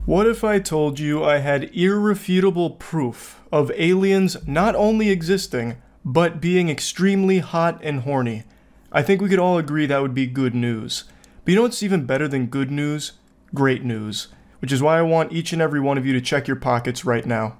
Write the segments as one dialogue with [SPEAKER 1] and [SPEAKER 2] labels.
[SPEAKER 1] What if I told you I had irrefutable proof of aliens not only existing, but being extremely hot and horny? I think we could all agree that would be good news. But you know what's even better than good news? Great news. Which is why I want each and every one of you to check your pockets right now.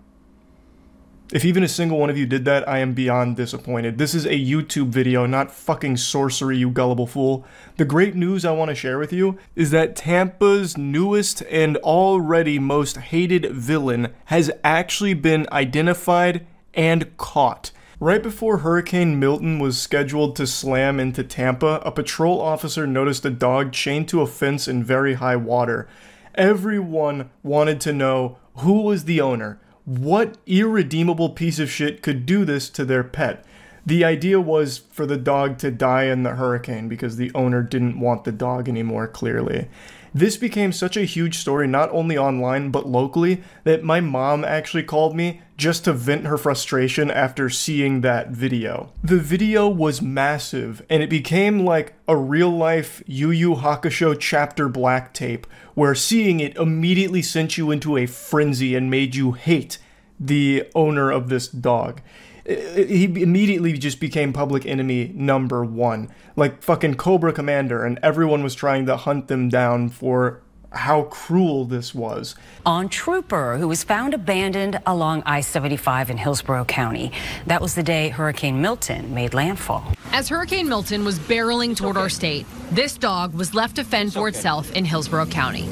[SPEAKER 1] If even a single one of you did that, I am beyond disappointed. This is a YouTube video, not fucking sorcery, you gullible fool. The great news I want to share with you is that Tampa's newest and already most hated villain has actually been identified and caught. Right before Hurricane Milton was scheduled to slam into Tampa, a patrol officer noticed a dog chained to a fence in very high water. Everyone wanted to know who was the owner. What irredeemable piece of shit could do this to their pet? The idea was for the dog to die in the hurricane because the owner didn't want the dog anymore, clearly. This became such a huge story, not only online but locally, that my mom actually called me just to vent her frustration after seeing that video. The video was massive, and it became like a real-life Yu Yu Hakusho chapter black tape, where seeing it immediately sent you into a frenzy and made you hate the owner of this dog. He immediately just became public enemy number one. Like fucking Cobra Commander, and everyone was trying to hunt them down for how cruel this was.
[SPEAKER 2] On Trooper, who was found abandoned along I-75 in Hillsborough County. That was the day Hurricane Milton made landfall.
[SPEAKER 3] As Hurricane Milton was barreling toward our state, this dog was left to fend for itself in Hillsborough County.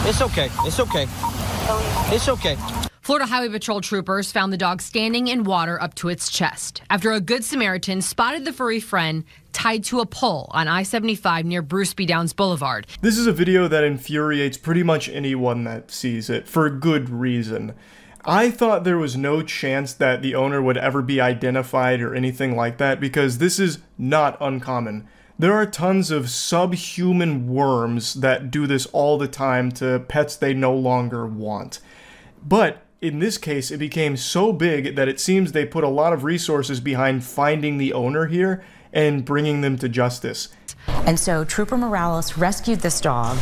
[SPEAKER 4] It's okay. It's okay. It's okay.
[SPEAKER 3] Florida Highway Patrol troopers found the dog standing in water up to its chest after a Good Samaritan spotted the furry friend tied to a pole on I-75 near Bruce B. Downs Boulevard.
[SPEAKER 1] This is a video that infuriates pretty much anyone that sees it, for good reason. I thought there was no chance that the owner would ever be identified or anything like that, because this is not uncommon. There are tons of subhuman worms that do this all the time to pets they no longer want. But in this case, it became so big that it seems they put a lot of resources behind finding the owner here and bringing them to justice.
[SPEAKER 5] And so Trooper Morales rescued this dog.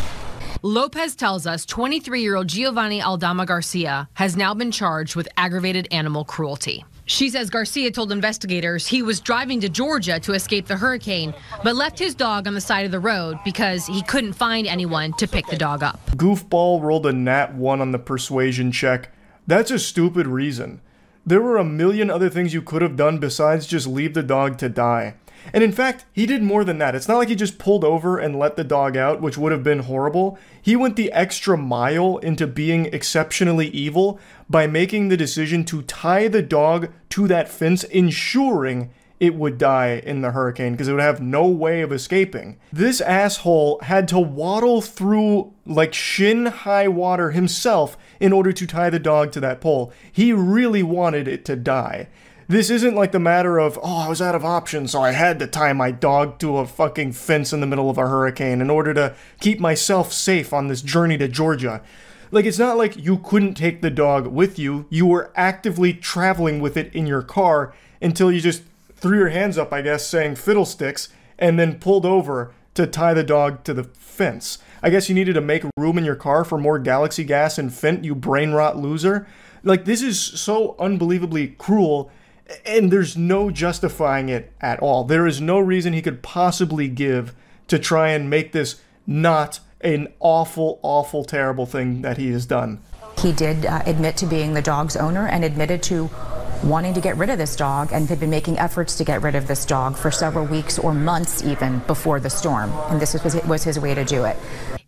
[SPEAKER 3] Lopez tells us 23-year-old Giovanni Aldama Garcia has now been charged with aggravated animal cruelty. She says Garcia told investigators he was driving to Georgia to escape the hurricane, but left his dog on the side of the road because he couldn't find anyone to pick the dog up.
[SPEAKER 1] Goofball rolled a nat 1 on the persuasion check. That's a stupid reason. There were a million other things you could have done besides just leave the dog to die. And in fact, he did more than that. It's not like he just pulled over and let the dog out, which would have been horrible. He went the extra mile into being exceptionally evil by making the decision to tie the dog to that fence, ensuring it would die in the hurricane because it would have no way of escaping. This asshole had to waddle through like shin-high water himself in order to tie the dog to that pole. He really wanted it to die. This isn't like the matter of, oh, I was out of options, so I had to tie my dog to a fucking fence in the middle of a hurricane in order to keep myself safe on this journey to Georgia. Like, it's not like you couldn't take the dog with you. You were actively traveling with it in your car until you just threw your hands up, I guess, saying fiddlesticks, and then pulled over to tie the dog to the fence. I guess you needed to make room in your car for more galaxy gas and Fent, you brain rot loser. Like, this is so unbelievably cruel, and there's no justifying it at all. There is no reason he could possibly give to try and make this not an awful, awful, terrible thing that he has done.
[SPEAKER 5] He did admit to being the dog's owner and admitted to wanting to get rid of this dog and had been making efforts to get rid of this dog for several weeks or months even before the storm. And this was his way to do it.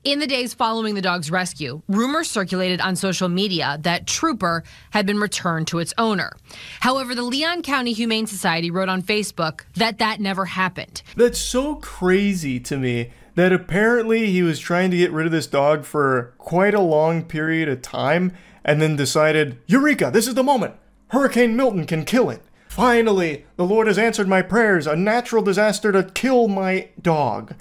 [SPEAKER 3] In the days following the dog's rescue, rumors circulated on social media that Trooper had been returned to its owner. However, the Leon County Humane Society wrote on Facebook that that never happened.
[SPEAKER 1] That's so crazy to me that apparently he was trying to get rid of this dog for quite a long period of time and then decided, Eureka, this is the moment. Hurricane Milton can kill it. Finally, the Lord has answered my prayers. A natural disaster to kill my dog.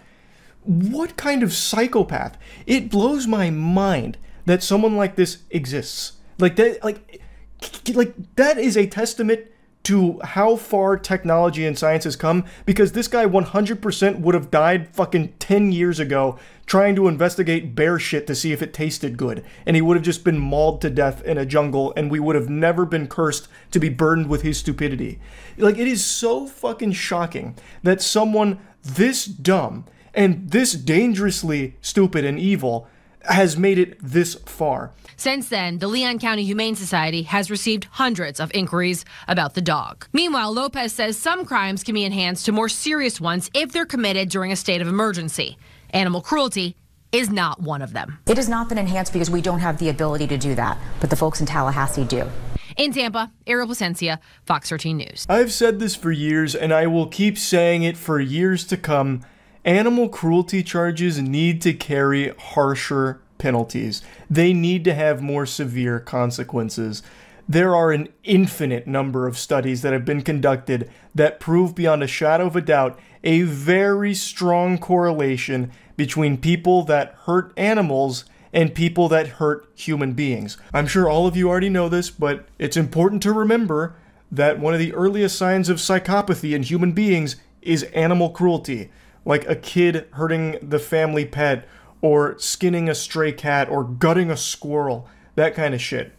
[SPEAKER 1] What kind of psychopath? It blows my mind that someone like this exists. Like that is a testament to how far technology and science has come, because this guy 100% would have died fucking 10 years ago trying to investigate bear shit to see if it tasted good, and he would have just been mauled to death in a jungle, and we would have never been cursed to be burdened with his stupidity. Like, it is so fucking shocking that someone this dumb and this dangerously stupid and evil has made it this far.
[SPEAKER 3] Since then, the Leon County Humane Society has received hundreds of inquiries about the dog. Meanwhile, Lopez says some crimes can be enhanced to more serious ones if they're committed during a state of emergency. Animal cruelty is not one of them.
[SPEAKER 5] It has not been enhanced because we don't have the ability to do that, but the folks in Tallahassee do.
[SPEAKER 3] In Tampa, Ariel Placencia, Fox 13 News.
[SPEAKER 1] I've said this for years, and I will keep saying it for years to come. Animal cruelty charges need to carry harsher penalties. They need to have more severe consequences. There are an infinite number of studies that have been conducted that prove beyond a shadow of a doubt a very strong correlation between people that hurt animals and people that hurt human beings. I'm sure all of you already know this, but it's important to remember that one of the earliest signs of psychopathy in human beings is animal cruelty, like a kid hurting the family pet, or skinning a stray cat, or gutting a squirrel, that kind of shit.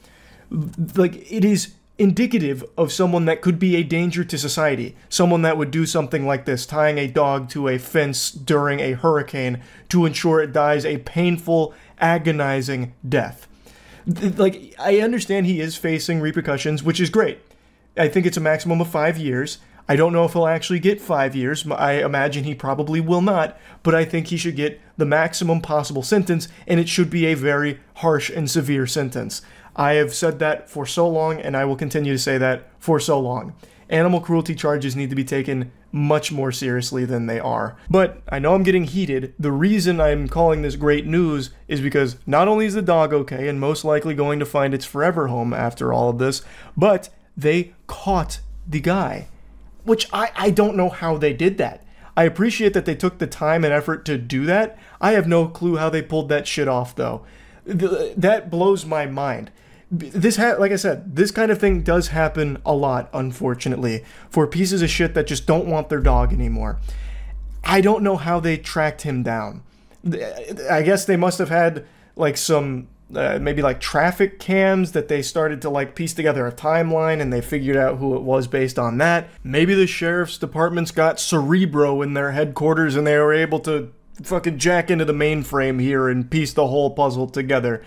[SPEAKER 1] Like, it is indicative of someone that could be a danger to society. Someone that would do something like this, tying a dog to a fence during a hurricane to ensure it dies a painful, agonizing death. Like, I understand he is facing repercussions, which is great. I think it's a maximum of 5 years. I don't know if he'll actually get 5 years. I imagine he probably will not, but I think he should get the maximum possible sentence, and it should be a very harsh and severe sentence. I have said that for so long, and I will continue to say that for so long. Animal cruelty charges need to be taken much more seriously than they are. But I know I'm getting heated. The reason I'm calling this great news is because not only is the dog okay and most likely going to find its forever home after all of this, but they caught the guy. Which I don't know how they did that. I appreciate that they took the time and effort to do that. I have no clue how they pulled that shit off, though. That blows my mind. Like I said, this kind of thing does happen a lot, unfortunately, for pieces of shit that just don't want their dog anymore. I don't know how they tracked him down. I guess they must have had, like, some... maybe like traffic cams that they started to like piece together a timeline, and they figured out who it was based on that. Maybe the sheriff's department's got Cerebro in their headquarters and they were able to fucking jack into the mainframe here and piece the whole puzzle together.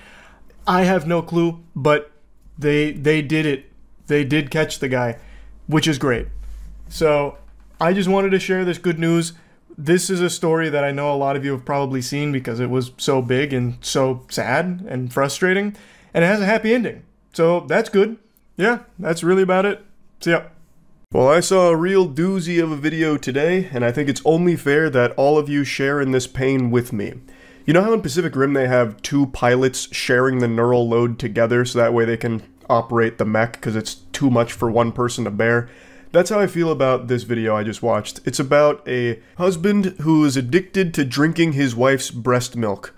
[SPEAKER 1] I have no clue, but they did it. They did catch the guy, which is great. So I just wanted to share this good news. This is a story that I know a lot of you have probably seen because it was so big and so sad and frustrating, and it has a happy ending. So that's good. Yeah, that's really about it. See ya. Well, I saw a real doozy of a video today, and I think it's only fair that all of you share in this pain with me. You know how in Pacific Rim they have 2 pilots sharing the neural load together so that way they can operate the mech because it's too much for one person to bear? That's how I feel about this video I just watched. It's about a husband who is addicted to drinking his wife's breast milk.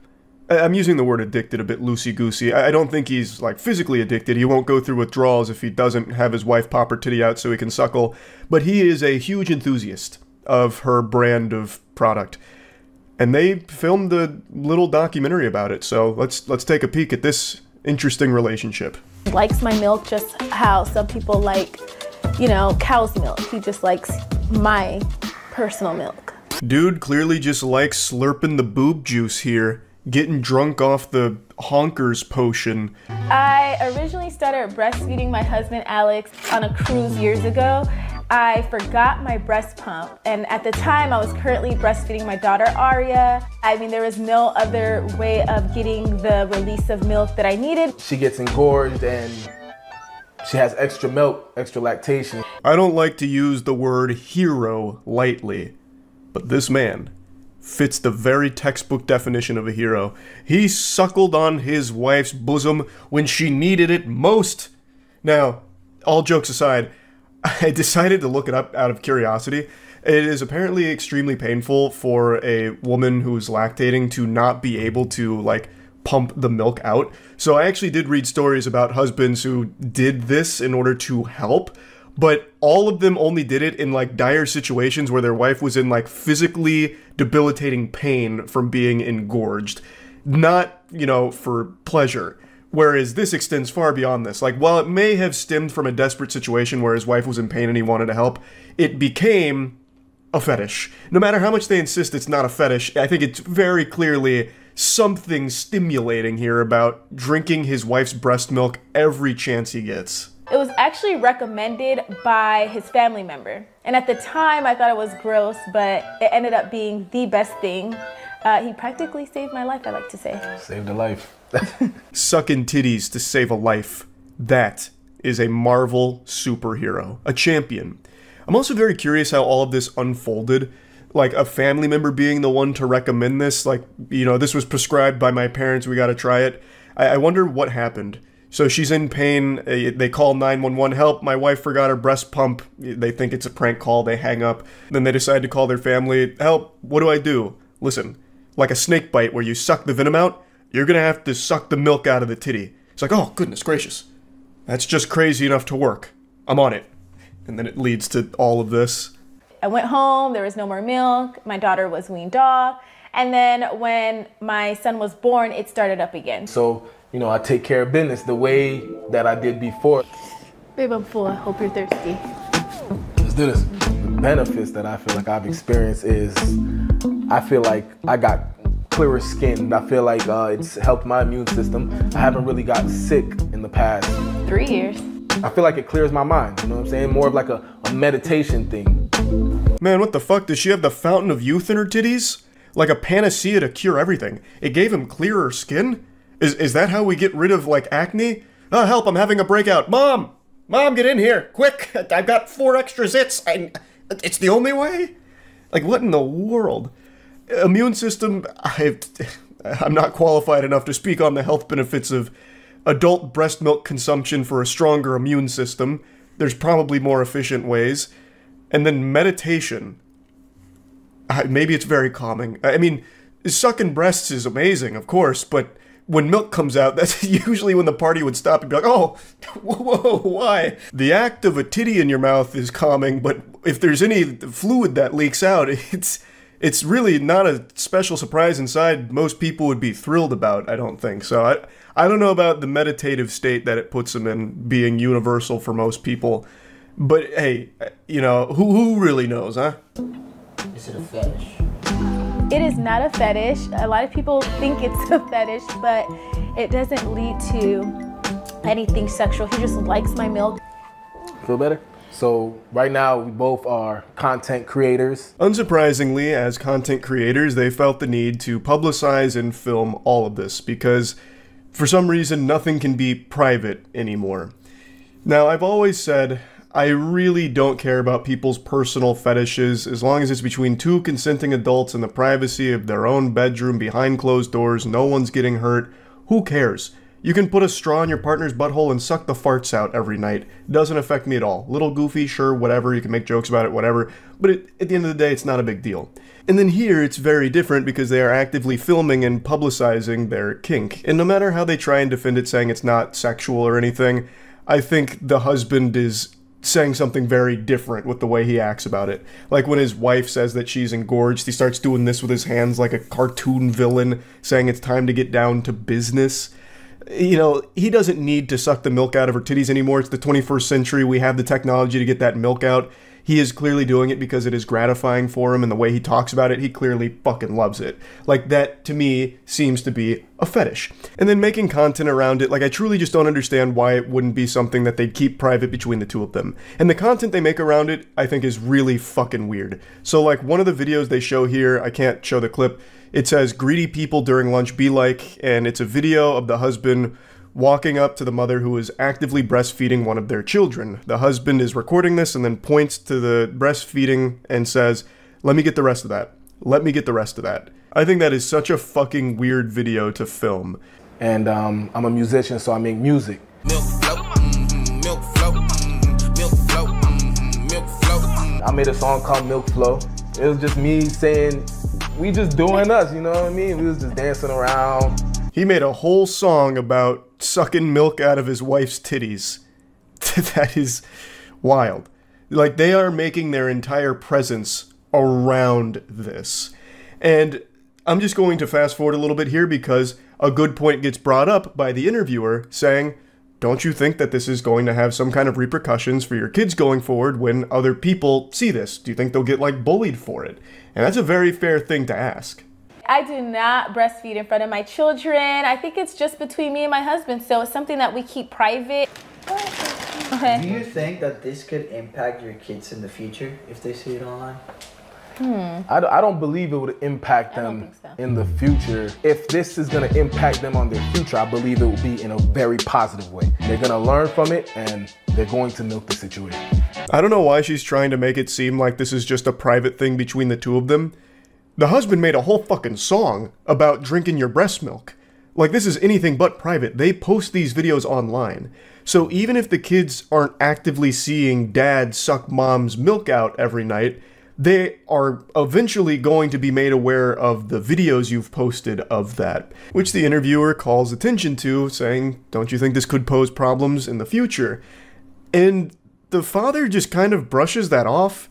[SPEAKER 1] I'm using the word addicted a bit loosey-goosey. I don't think he's, like, physically addicted. He won't go through withdrawals if he doesn't have his wife pop her titty out so he can suckle. But he is a huge enthusiast of her brand of product. And they filmed a little documentary about it, so let's take a peek at this interesting relationship.
[SPEAKER 6] He likes my milk just how some people like, you know, cow's milk. He just likes my personal milk.
[SPEAKER 1] Dude clearly just likes slurping the boob juice here, getting drunk off the honkers potion.
[SPEAKER 6] I originally started breastfeeding my husband Alex on a cruise years ago. I forgot my breast pump, and at the time I was currently breastfeeding my daughter Aria. I mean, there was no other way of getting the release of milk that I needed.
[SPEAKER 7] She gets engorged and she has extra milk, extra lactation.
[SPEAKER 1] I don't like to use the word hero lightly, but this man fits the very textbook definition of a hero. He suckled on his wife's bosom when she needed it most. Now, all jokes aside, I decided to look it up out of curiosity. It is apparently extremely painful for a woman who's lactating to not be able to, like, pump the milk out. So I actually did read stories about husbands who did this in order to help, but all of them only did it in like dire situations where their wife was in like physically debilitating pain from being engorged, not, you know, for pleasure. Whereas this extends far beyond this. Like, while it may have stemmed from a desperate situation where his wife was in pain and he wanted to help, it became a fetish. No matter how much they insist it's not a fetish, I think it's very clearly something stimulating here about drinking his wife's breast milk every chance he gets.
[SPEAKER 6] It was actually recommended by his family member. And at the time, I thought it was gross, but it ended up being the best thing. He practically saved my life, I like to say.
[SPEAKER 7] Saved a life.
[SPEAKER 1] Sucking titties to save a life. That is a Marvel superhero. A champion. I'm also very curious how all of this unfolded. Like, a family member being the one to recommend this. Like, you know, this was prescribed by my parents, we gotta try it. I wonder what happened. So she's in pain, they call 911, help, my wife forgot her breast pump. They think it's a prank call, they hang up. Then they decide to call their family, help, what do I do? Listen, like a snake bite where you suck the venom out, you're gonna have to suck the milk out of the titty. It's like, oh, goodness gracious. That's just crazy enough to work. I'm on it. And then it leads to all of this.
[SPEAKER 6] I went home, there was no more milk, my daughter was weaned off, and then when my son was born, it started up again.
[SPEAKER 7] So, you know, I take care of business the way that I did before.
[SPEAKER 6] Babe, I'm full, I hope you're thirsty.
[SPEAKER 7] Let's do this. The benefits that I feel like I've experienced is, I feel like I got clearer skin. I feel like it's helped my immune system. I haven't really gotten sick in the past
[SPEAKER 6] 3 years.
[SPEAKER 7] I feel like it clears my mind, you know what I'm saying? More of like a meditation thing.
[SPEAKER 1] Man, what the fuck? Does she have the fountain of youth in her titties? Like a panacea to cure everything. It gave him clearer skin? Is that how we get rid of, like, acne? Oh, help, I'm having a breakout. Mom! Mom, get in here! Quick! I've got 4 extra zits! It's the only way? Like, what in the world? Immune system, I'm not qualified enough to speak on the health benefits of adult breast milk consumption for a stronger immune system. There's probably more efficient ways. And then meditation. Maybe it's very calming. I mean, sucking breasts is amazing, of course, but when milk comes out, that's usually when the party would stop and be like, oh, whoa, why? The act of a titty in your mouth is calming, but if there's any fluid that leaks out, it's really not a special surprise inside most people would be thrilled about, I don't think. So I don't know about the meditative state that it puts them in being universal for most people. But hey, you know, who really knows, huh?
[SPEAKER 4] Is it a fetish?
[SPEAKER 6] It is not a fetish. A lot of people think it's a fetish, but it doesn't lead to anything sexual. He just likes my milk.
[SPEAKER 7] Feel better? So right now we both are content creators.
[SPEAKER 1] Unsurprisingly, as content creators, they felt the need to publicize and film all of this because for some reason nothing can be private anymore. Now, I've always said I really don't care about people's personal fetishes as long as it's between 2 consenting adults in the privacy of their own bedroom behind closed doors, no one's getting hurt. Who cares? You can put a straw in your partner's butthole and suck the farts out every night. Doesn't affect me at all. Little goofy, sure, whatever, you can make jokes about it, whatever, but at the end of the day, it's not a big deal. And then here, it's very different because they are actively filming and publicizing their kink. And no matter how they try and defend it saying it's not sexual or anything, I think the husband is saying something very different with the way he acts about it. Like when his wife says that she's engorged, he starts doing this with his hands like a cartoon villain, saying it's time to get down to business. You know, he doesn't need to suck the milk out of her titties anymore. It's the 21st century. We have the technology to get that milk out. He is clearly doing it because it is gratifying for him, and the way he talks about it, he clearly fucking loves it. Like, that, to me, seems to be a fetish. And then making content around it, like, I truly just don't understand why it wouldn't be something that they'd keep private between the two of them. And the content they make around it, I think, is really fucking weird. So, like, one of the videos they show here, I can't show the clip, it says, greedy people during lunch be like, and it's a video of the husband walking up to the mother who is actively breastfeeding one of their children. The husband is recording this and then points to the breastfeeding and says, let me get the rest of that. Let me get the rest of that. I think that is such a fucking weird video to film.
[SPEAKER 7] And I'm a musician, so I make music. Milk float, milk float, milk float, milk float. I made a song called Milk Flow. It was just me saying, we just doing us, you know what I mean? We was just dancing around.
[SPEAKER 1] He made a whole song about sucking milk out of his wife's titties. That is wild. Like, they are making their entire presence around this. And I'm just going to fast forward a little bit here because a good point gets brought up by the interviewer saying, don't you think that this is going to have some kind of repercussions for your kids going forward when other people see this? Do you think they'll get, like, bullied for it? And that's a very fair thing to ask.
[SPEAKER 6] I do not breastfeed in front of my children. I think it's just between me and my husband, so it's something that we keep private. Okay.
[SPEAKER 8] Do you think that this could impact your kids in the future if they see it online?
[SPEAKER 7] I don't believe it would impact them in the future. If this is going to impact them on their future, I believe it will be in a very positive way. They're going to learn from it and they're going to milk the situation.
[SPEAKER 1] I don't know why she's trying to make it seem like this is just a private thing between the two of them. The husband made a whole fucking song about drinking your breast milk. Like, this is anything but private. They post these videos online. So even if the kids aren't actively seeing dad suck mom's milk out every night, they are eventually going to be made aware of the videos you've posted of that, which the interviewer calls attention to, saying, don't you think this could pose problems in the future? And the father just kind of brushes that off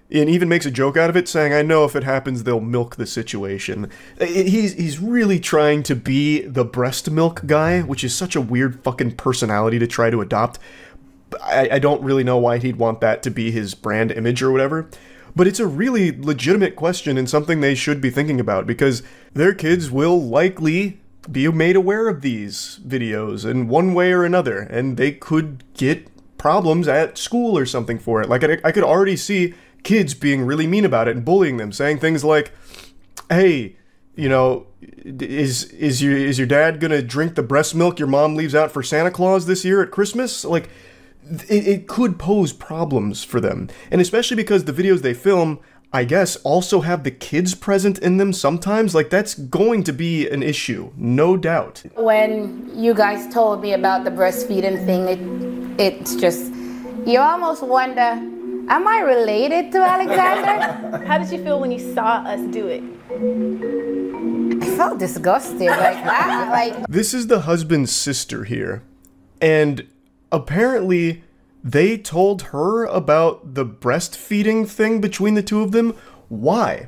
[SPEAKER 1] and even makes a joke out of it, saying, I know if it happens, they'll milk the situation. He's really trying to be the breast milk guy, which is such a weird fucking personality to try to adopt. I don't really know why he'd want that to be his brand image or whatever. But it's a really legitimate question and something they should be thinking about, because their kids will likely be made aware of these videos in one way or another, and they could get problems at school or something for it. Like, I could already see kids being really mean about it and bullying them, saying things like, hey, you know, is your dad gonna drink the breast milk your mom leaves out for Santa Claus this year at Christmas? Like, it could pose problems for them. And especially because the videos they film, I guess, also have the kids present in them sometimes. Like, that's going to be an issue, no doubt.
[SPEAKER 9] When you guys told me about the breastfeeding thing, it's just, you almost wonder, am I related to Alexander?
[SPEAKER 6] How did you feel when you saw us do it?
[SPEAKER 9] I felt disgusted.
[SPEAKER 1] This is the husband's sister here. And apparently, they told her about the breastfeeding thing between the two of them. Why?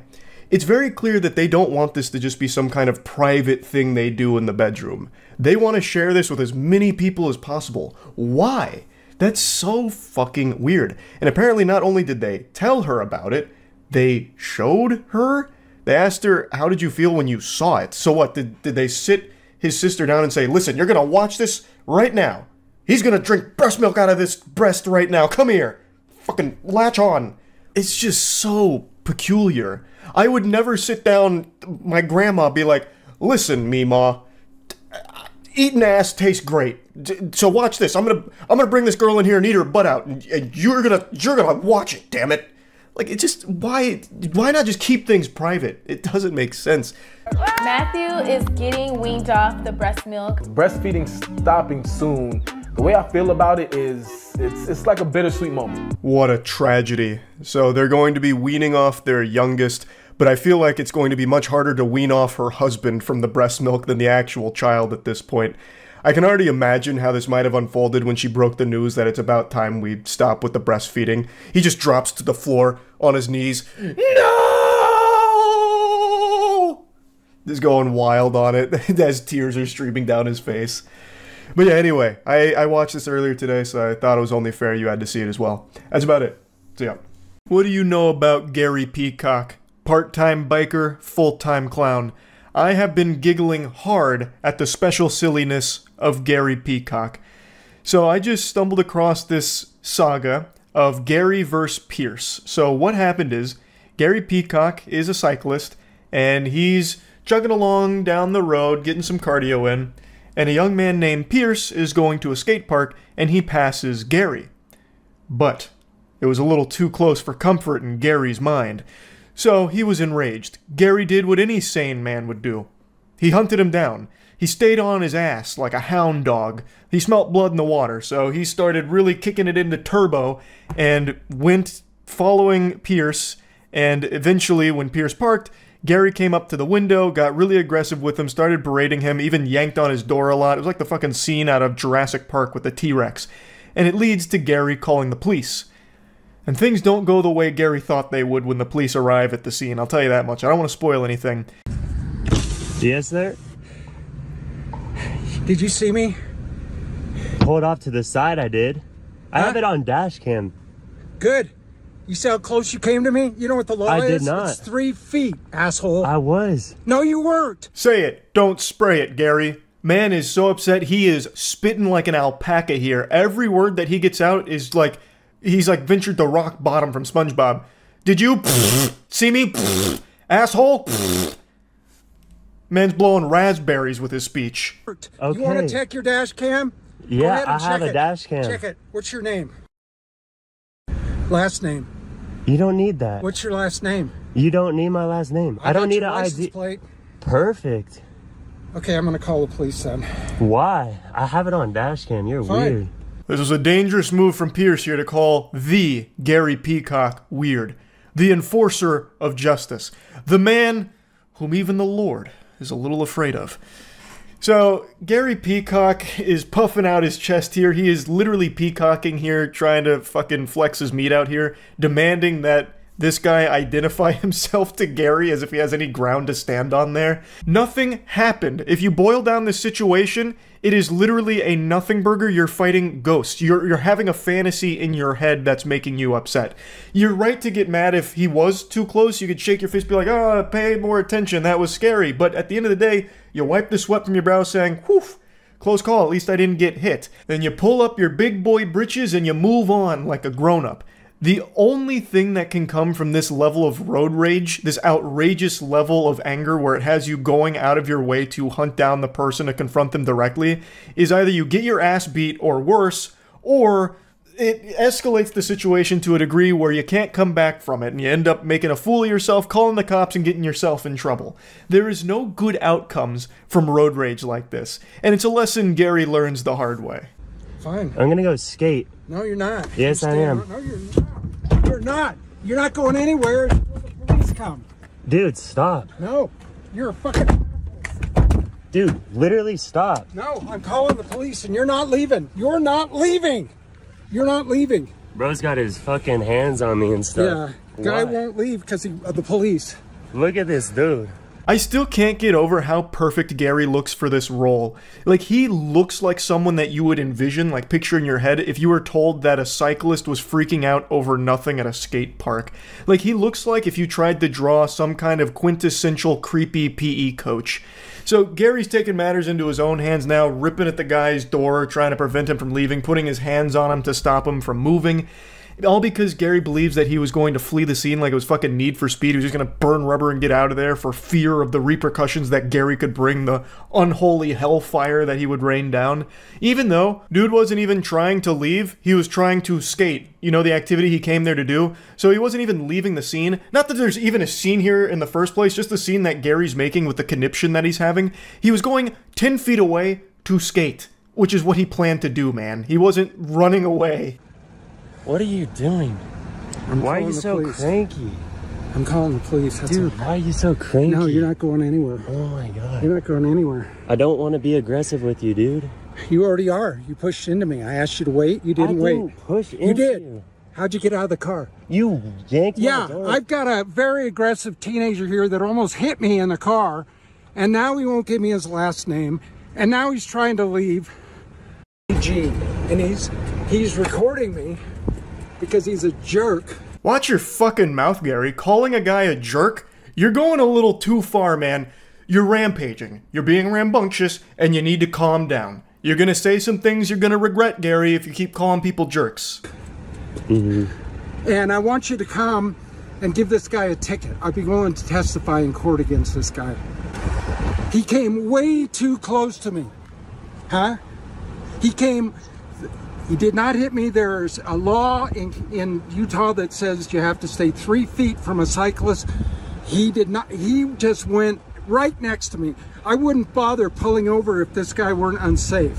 [SPEAKER 1] It's very clear that they don't want this to just be some kind of private thing they do in the bedroom. They want to share this with as many people as possible. Why? That's so fucking weird. And apparently not only did they tell her about it, they showed her. They asked her, how did you feel when you saw it? So what, did they sit his sister down and say, listen, you're gonna watch this right now. He's gonna drink breast milk out of this breast right now. Come here. Fucking latch on. It's just so peculiar. I would never sit down, my grandma be like, listen, Meemaw, eating ass tastes great. So watch this. I'm gonna bring this girl in here and eat her butt out, and you're gonna watch it, damn it. Like, it just, why not just keep things private? It doesn't make sense.
[SPEAKER 6] Matthew is getting weaned off the breast milk.
[SPEAKER 7] Breastfeeding stopping soon. The way I feel about it is, it's like a bittersweet moment.
[SPEAKER 1] What a tragedy. So they're going to be weaning off their youngest, but I feel like it's going to be much harder to wean off her husband from the breast milk than the actual child at this point. I can already imagine how this might have unfolded when she broke the news that it's about time we stop with the breastfeeding. He just drops to the floor on his knees. No! Just going wild on it as tears are streaming down his face. But yeah, anyway, I watched this earlier today, so I thought it was only fair you had to see it as well. That's about it. So yeah. What do you know about Gary Peacock? Part-time biker, full-time clown. I have been giggling hard at the special silliness of Gary Peacock. So I just stumbled across this saga of Gary versus Pierce. So what happened is, Gary Peacock is a cyclist, and he's chugging along down the road, getting some cardio in, and a young man named Pierce is going to a skate park, and he passes Gary. But it was a little too close for comfort in Gary's mind. So he was enraged. Gary did what any sane man would do. He hunted him down. He stayed on his ass like a hound dog. He smelt blood in the water, so he started really kicking it into turbo and went following Pierce, and eventually when Pierce parked, Gary came up to the window, got really aggressive with him, started berating him, even yanked on his door a lot. It was like the fucking scene out of Jurassic Park with the T-Rex. And it leads to Gary calling the police. And things don't go the way Gary thought they would when the police arrive at the scene, I'll tell you that much. I don't want to spoil anything.
[SPEAKER 10] Yes, sir?
[SPEAKER 11] Did you see me?
[SPEAKER 10] Pulled off to the side, I did. I have it on dash cam.
[SPEAKER 11] Good. You see how close you came to me? You know what the law is?
[SPEAKER 10] I did not.
[SPEAKER 11] It's 3 feet, asshole.
[SPEAKER 10] I was.
[SPEAKER 11] No, you weren't.
[SPEAKER 1] Say it. Don't spray it, Gary. Man is so upset he is spitting like an alpaca here. Every word that he gets out is like, he's like ventured to rock bottom from SpongeBob. Did you see me? Asshole? Man's blowing raspberries with his speech.
[SPEAKER 10] Okay.
[SPEAKER 11] You want to check your dash cam?
[SPEAKER 10] Yeah, I have a dash cam.
[SPEAKER 11] Check it. What's your name? Last name.
[SPEAKER 10] You don't need that.
[SPEAKER 11] What's your last name?
[SPEAKER 10] You don't need my last name. I don't need an ID.
[SPEAKER 11] Plate.
[SPEAKER 10] Perfect.
[SPEAKER 11] Okay, I'm gonna call the police then.
[SPEAKER 10] Why? I have it on dash cam. You're weird.
[SPEAKER 1] This was a dangerous move from Pierce here to call the Gary Peacock weird. The enforcer of justice. The man whom even the Lord is a little afraid of. So, Gary Peacock is puffing out his chest here. He is literally peacocking here, trying to fucking flex his meat out here, demanding that this guy identify himself to Gary as if he has any ground to stand on there. Nothing happened. If you boil down this situation, it is literally a nothing burger. You're fighting ghosts. You're having a fantasy in your head that's making you upset. You're right to get mad if he was too close. You could shake your fist, be like, oh, pay more attention. That was scary. But at the end of the day, you wipe the sweat from your brow saying, whew, close call. At least I didn't get hit. Then you pull up your big boy britches and you move on like a grown-up. The only thing that can come from this level of road rage, this outrageous level of anger where it has you going out of your way to hunt down the person to confront them directly, is either you get your ass beat or worse, or it escalates the situation to a degree where you can't come back from it and you end up making a fool of yourself, calling the cops, and getting yourself in trouble. There is no good outcomes from road rage like this, and it's a lesson Gary learns the hard way.
[SPEAKER 11] Fine.
[SPEAKER 10] I'm gonna go skate.
[SPEAKER 11] No, you're not.
[SPEAKER 10] Yes, I am.
[SPEAKER 11] No, you're not. You're not. You're not going anywhere until the police come.
[SPEAKER 10] Dude, stop.
[SPEAKER 11] No, you're a fucking...
[SPEAKER 10] Dude, literally stop.
[SPEAKER 11] No, I'm calling the police and you're not leaving. You're not leaving. You're not leaving.
[SPEAKER 10] Bro's got his fucking hands on me and stuff.
[SPEAKER 11] Yeah, guy won't leave because of the police.
[SPEAKER 10] Look at this dude.
[SPEAKER 1] I still can't get over how perfect Gary looks for this role. Like, he looks like someone that you would envision, like picture in your head, if you were told that a cyclist was freaking out over nothing at a skate park. Like, he looks like if you tried to draw some kind of quintessential creepy PE coach. So Gary's taking matters into his own hands now, ripping at the guy's door, trying to prevent him from leaving, putting his hands on him to stop him from moving. All because Gary believes that he was going to flee the scene like it was fucking Need for Speed. He was just going to burn rubber and get out of there for fear of the repercussions that Gary could bring, the unholy hellfire that he would rain down. Even though dude wasn't even trying to leave, he was trying to skate. You know, the activity he came there to do. So he wasn't even leaving the scene. Not that there's even a scene here in the first place, just the scene that Gary's making with the conniption that he's having. He was going 10 feet away to skate, which is what he planned to do, man. He wasn't running away.
[SPEAKER 10] What are you doing? Why are you so cranky?
[SPEAKER 11] I'm calling the police.
[SPEAKER 10] Dude, why are you so cranky?
[SPEAKER 11] No, you're not going anywhere.
[SPEAKER 10] Oh my god.
[SPEAKER 11] You're not going anywhere.
[SPEAKER 10] I don't want to be aggressive with you, dude.
[SPEAKER 11] You already are. You pushed into me. I asked you to wait. You didn't wait.
[SPEAKER 10] Push into
[SPEAKER 11] you did.
[SPEAKER 10] You.
[SPEAKER 11] How'd you get out of the car?
[SPEAKER 10] You yanked me.
[SPEAKER 11] Yeah, I've got a very aggressive teenager here that almost hit me in the car, and now he won't give me his last name, and now he's trying to leave. G, and he's recording me. Because he's a jerk.
[SPEAKER 1] Watch your fucking mouth, Gary. Calling a guy a jerk? You're going a little too far, man. You're rampaging. You're being rambunctious, and you need to calm down. You're gonna say some things you're gonna regret, Gary, if you keep calling people jerks.
[SPEAKER 11] And I want you to come and give this guy a ticket. I'd be willing to testify in court against this guy. He came way too close to me. Huh? He did not hit me. There's a law in Utah that says you have to stay 3 feet from a cyclist. He did not. He just went right next to me. I wouldn't bother pulling over if this guy weren't unsafe.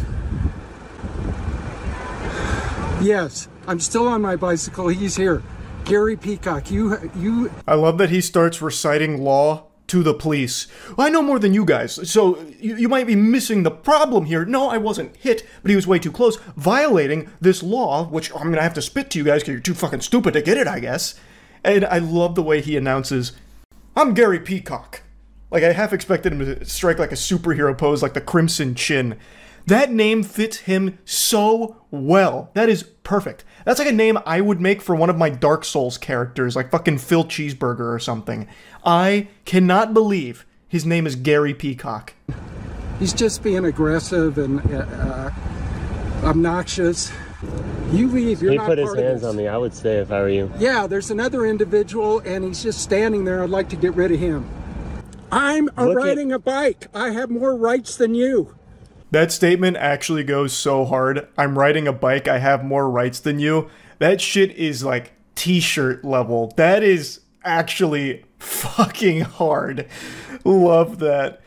[SPEAKER 11] Yes, I'm still on my bicycle. He's here. Gary Peacock, you...
[SPEAKER 1] I love that he starts reciting law to the police. I know more than you guys, so you might be missing the problem here. No, I wasn't hit, but he was way too close, violating this law, which I'm gonna have to spit to you guys because you're too fucking stupid to get it, I guess. And I love the way he announces, I'm Gary Peacock. Like, I half expected him to strike like a superhero pose, like the Crimson Chin. That name fits him so well. That is perfect. That's like a name I would make for one of my Dark Souls characters, like fucking Phil Cheeseburger or something. I cannot believe his name is Gary Peacock.
[SPEAKER 11] He's just being aggressive and obnoxious. You leave, you're not part of this.
[SPEAKER 10] He put his hands on me, I would say, if I were you.
[SPEAKER 11] Yeah, there's another individual, and he's just standing there. I'd like to get rid of him. I'm riding a bike. I have more rights than you.
[SPEAKER 1] That statement actually goes so hard. I'm riding a bike, I have more rights than you. That shit is like t-shirt level. That is actually fucking hard. Love that.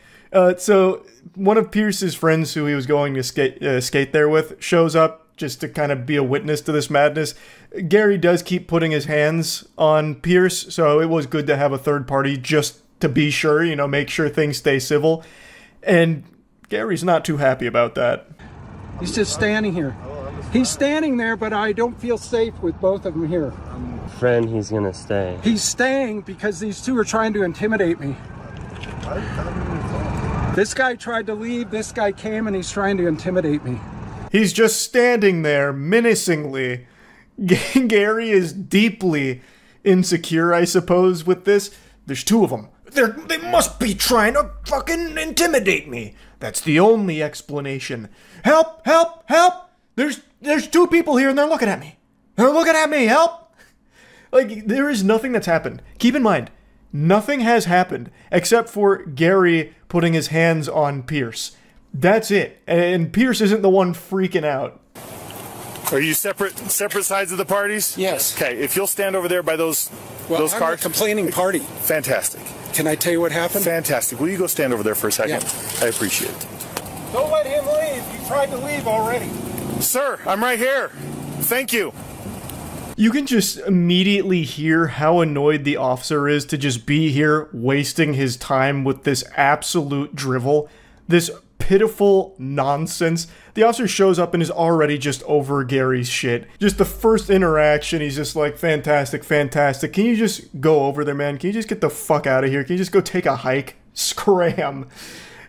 [SPEAKER 1] So one of Pierce's friends who he was going to skate there with shows up just to kind of be a witness to this madness. Gary does keep putting his hands on Pierce, so it was good to have a third party just to be sure, you know, make sure things stay civil. And Gary's not too happy about that.
[SPEAKER 11] He's just standing here. He's standing there, but I don't feel safe with both of them here.
[SPEAKER 10] Friend, he's gonna stay.
[SPEAKER 11] He's staying because these two are trying to intimidate me. This guy tried to leave, this guy came, and he's trying to intimidate me.
[SPEAKER 1] He's just standing there menacingly. Gary is deeply insecure, I suppose, with this. There's two of them. They must be trying to fucking intimidate me. That's the only explanation. Help! Help! Help! There's two people here and they're looking at me. They're looking at me! Help! Like, there is nothing that's happened. Keep in mind, nothing has happened except for Gary putting his hands on Pierce. That's it. And Pierce isn't the one freaking out.
[SPEAKER 12] Are you separate sides of the parties?
[SPEAKER 11] Yes.
[SPEAKER 12] Okay, if you'll stand over there by those cars.
[SPEAKER 11] I'm a complaining party.
[SPEAKER 12] Fantastic.
[SPEAKER 11] Can I tell you what happened?
[SPEAKER 12] Fantastic. Will you go stand over there for a second?
[SPEAKER 11] Yeah.
[SPEAKER 12] I appreciate it.
[SPEAKER 11] Don't let him leave. He tried to leave already.
[SPEAKER 12] Sir, I'm right here. Thank you.
[SPEAKER 1] You can just immediately hear how annoyed the officer is to just be here wasting his time with this absolute drivel, this pitiful nonsense. The officer shows up and is already just over Gary's shit. Just the first interaction, he's just like, fantastic, fantastic. Can you just go over there, man? Can you just get the fuck out of here? Can you just go take a hike? Scram.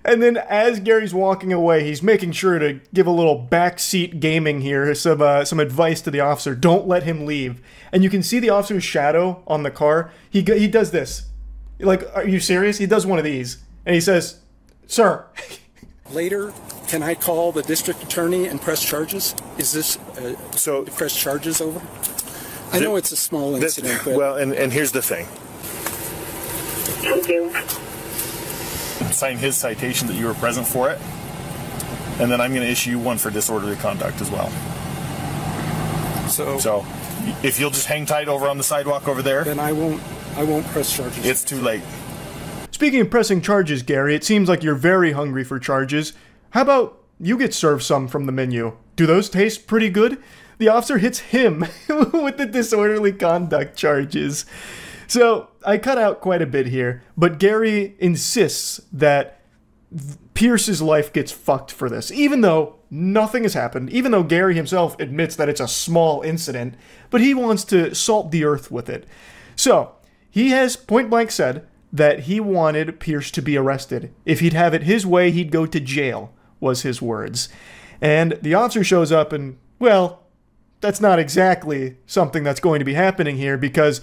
[SPEAKER 1] And then as Gary's walking away, he's making sure to give a little backseat gaming here, some advice to the officer. Don't let him leave. And you can see the officer's shadow on the car. He does this. Like, are you serious? He does one of these. And he says, sir.
[SPEAKER 11] Later, can I call the district attorney and press charges? Is this so press charges over? I know it's a small incident, but...
[SPEAKER 12] Well, and here's the thing.
[SPEAKER 13] Thank you.
[SPEAKER 12] Sign his citation that you were present for it, and then I'm going to issue you one for disorderly conduct as well. So if you'll just hang tight over on the sidewalk over there,
[SPEAKER 11] then I won't press charges.
[SPEAKER 12] It's too late.
[SPEAKER 1] Speaking of pressing charges, Gary, it seems like you're very hungry for charges. How about you get served some from the menu? Do those taste pretty good? The officer hits him with the disorderly conduct charges. So, I cut out quite a bit here, but Gary insists that Pierce's life gets fucked for this, even though nothing has happened, even though Gary himself admits that it's a small incident, but he wants to salt the earth with it. So, he has point blank said that he wanted Pierce to be arrested. If he'd have it his way, he'd go to jail, was his words. And the officer shows up and, well, that's not exactly something that's going to be happening here because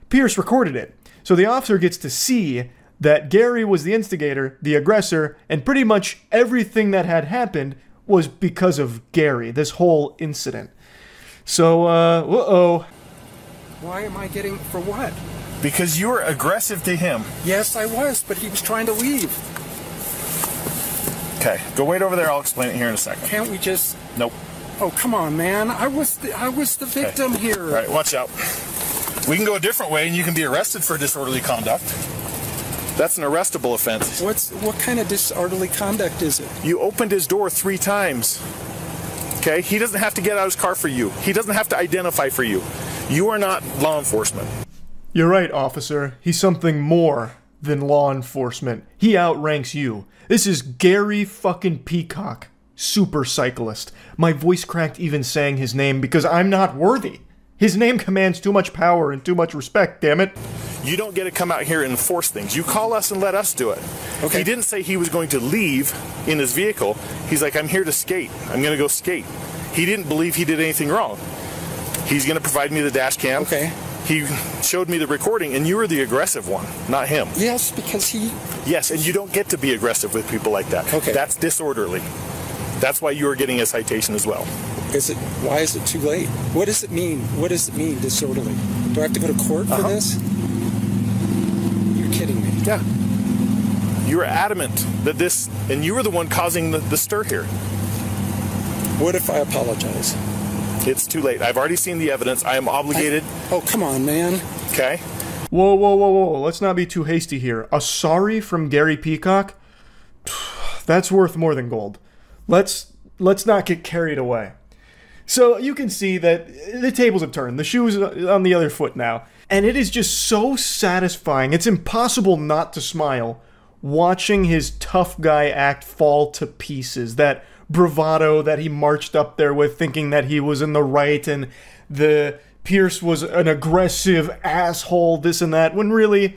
[SPEAKER 1] Pierce recorded it. So the officer gets to see that Gary was the instigator, the aggressor, and pretty much everything that had happened was because of Gary, this whole incident. So, uh-oh.
[SPEAKER 11] Why am I getting, for what?
[SPEAKER 12] Because you were aggressive to him.
[SPEAKER 11] Yes, I was, but he was trying to leave.
[SPEAKER 12] Okay, go wait over there. I'll explain it here in a second.
[SPEAKER 11] Can't we just...
[SPEAKER 12] Nope.
[SPEAKER 11] Oh, come on, man. I was the victim here.
[SPEAKER 12] All right, watch out. We can go a different way, and you can be arrested for disorderly conduct. That's an arrestable offense.
[SPEAKER 11] What kind of disorderly conduct is it?
[SPEAKER 12] You opened his door 3 times. Okay? He doesn't have to get out of his car for you. He doesn't have to identify for you. You are not law enforcement.
[SPEAKER 1] You're right, officer. He's something more than law enforcement. He outranks you. This is Gary fucking Peacock, Super Cyclist. My voice cracked even saying his name because I'm not worthy. His name commands too much power and too much respect, damn it.
[SPEAKER 12] You don't get to come out here and enforce things. You call us and let us do it.
[SPEAKER 1] Okay.
[SPEAKER 12] He didn't say he was going to leave in his vehicle. He's like, I'm here to skate. I'm going to go skate. He didn't believe he did anything wrong. He's going to provide me the dash cam.
[SPEAKER 11] Okay.
[SPEAKER 12] He showed me the recording, and you were the aggressive one, not him.
[SPEAKER 11] Yes, because he...
[SPEAKER 12] Yes, and you don't get to be aggressive with people like that.
[SPEAKER 11] Okay.
[SPEAKER 12] That's disorderly. That's why you are getting a citation as well.
[SPEAKER 11] Why is it too late? What does it mean? What does it mean, disorderly? Do I have to go to court for this? You're kidding me.
[SPEAKER 12] Yeah. You were adamant that this, and you were the one causing the stir here.
[SPEAKER 11] What if I apologize?
[SPEAKER 12] It's too late. I've already seen the evidence. I am obligated.
[SPEAKER 11] Oh, come on, man.
[SPEAKER 12] Okay.
[SPEAKER 1] Whoa, whoa, whoa, whoa. Let's not be too hasty here. A sorry from Gary Peacock? That's worth more than gold. Let's not get carried away. So you can see that the tables have turned. The shoe is on the other foot now. And it is just so satisfying. It's impossible not to smile watching his tough guy act fall to pieces. That bravado that he marched up there with, thinking that he was in the right and the Pierce was an aggressive asshole, this and that, when really,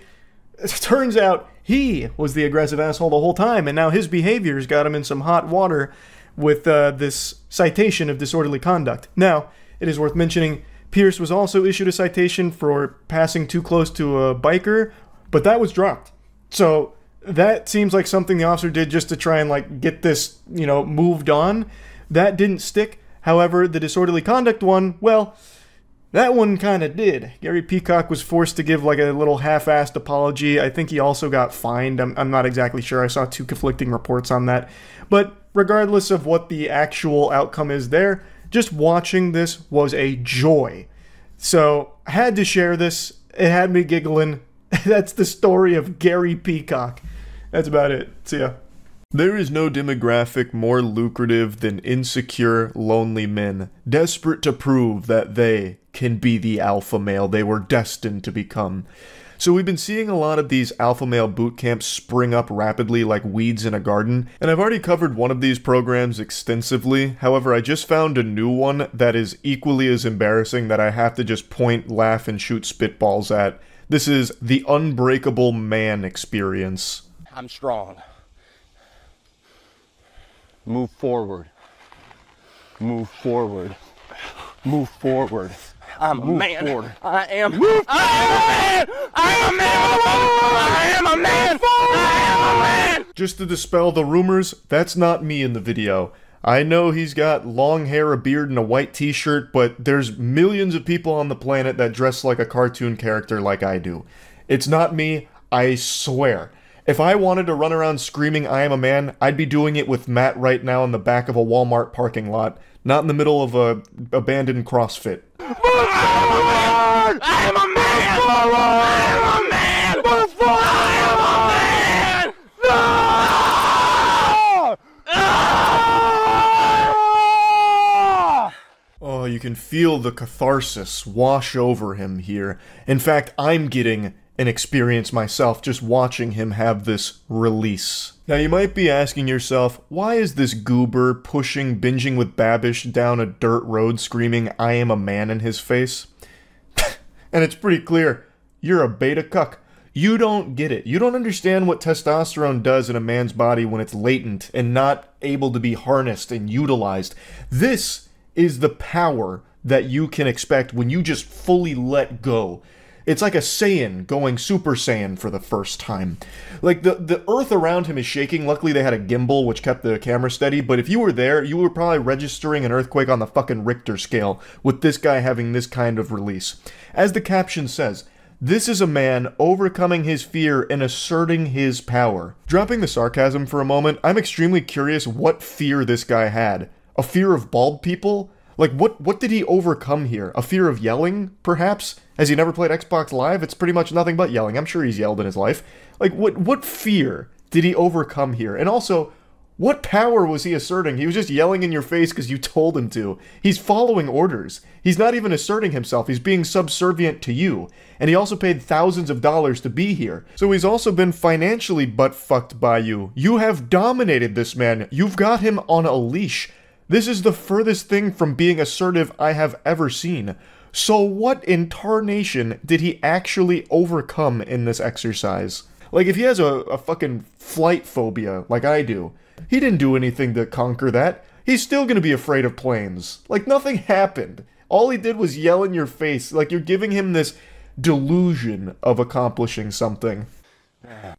[SPEAKER 1] it turns out he was the aggressive asshole the whole time, and now his behaviors got him in some hot water with this citation of disorderly conduct. Now, it is worth mentioning, Pierce was also issued a citation for passing too close to a biker, but that was dropped. So that seems like something the officer did just to try and like get this, moved on. That didn't stick. However, the disorderly conduct one, well, that one kind of did. Gary Peacock was forced to give like a little half-assed apology. I think he also got fined. I'm not exactly sure. I saw two conflicting reports on that. But regardless of what the actual outcome is there, just watching this was a joy. So I had to share this. It had me giggling. That's the story of Gary Peacock. That's about it. See ya. There is no demographic more lucrative than insecure, lonely men, desperate to prove that they can be the alpha male they were destined to become. So we've been seeing a lot of these alpha male boot camps spring up rapidly like weeds in a garden, and I've already covered one of these programs extensively. However, I just found a new one that is equally as embarrassing that I have to just point, laugh, and shoot spitballs at. This is the Unbreakable Man experience.
[SPEAKER 14] I'm strong. Move forward. Move forward. Move forward. I'm a man. Forward. I am. Move I am a man. I am a man. I am a man.
[SPEAKER 1] Just to dispel the rumors, that's not me in the video. I know he's got long hair, a beard, and a white t-shirt, but there's millions of people on the planet that dress like a cartoon character like I do. It's not me, I swear. If I wanted to run around screaming I am a man, I'd be doing it with Matt right now in the back of a Walmart parking lot, not in the middle of a abandoned CrossFit.
[SPEAKER 14] I am a man! I am a man! Move forward! I am a man! No!
[SPEAKER 1] Oh, you can feel the catharsis wash over him here. In fact, I'm getting an experience myself just watching him have this release. Now you might be asking yourself, why is this goober pushing Binging with Babish down a dirt road screaming I am a man in his face? And it's pretty clear, you're a beta cuck. You don't get it. You don't understand what testosterone does in a man's body when it's latent and not able to be harnessed and utilized. This is the power that you can expect when you just fully let go. It's like a Saiyan going Super Saiyan for the first time. Like, the earth around him is shaking. Luckily, they had a gimbal, which kept the camera steady. But if you were there, you were probably registering an earthquake on the fucking Richter scale with this guy having this kind of release. As the caption says, this is a man overcoming his fear and asserting his power. Dropping the sarcasm for a moment, I'm extremely curious what fear this guy had. A fear of bald people? Like, what did he overcome here? A fear of yelling, perhaps? Has he never played Xbox Live? It's pretty much nothing but yelling. I'm sure he's yelled in his life. Like, what fear did he overcome here? And also, What power was he asserting? He was just yelling in your face because you told him to. He's following orders. He's not even asserting himself. He's being subservient to you. And he also paid thousands of dollars to be here. So he's also been financially butt-fucked by you. You have dominated this man. You've got him on a leash. This is the furthest thing from being assertive I have ever seen. So what in tarnation did he actually overcome in this exercise? Like, if he has a fucking flight phobia, like I do, he didn't do anything to conquer that. He's still gonna be afraid of planes. Like, nothing happened. All he did was yell in your face. Like, you're giving him this delusion of accomplishing something.
[SPEAKER 14] There.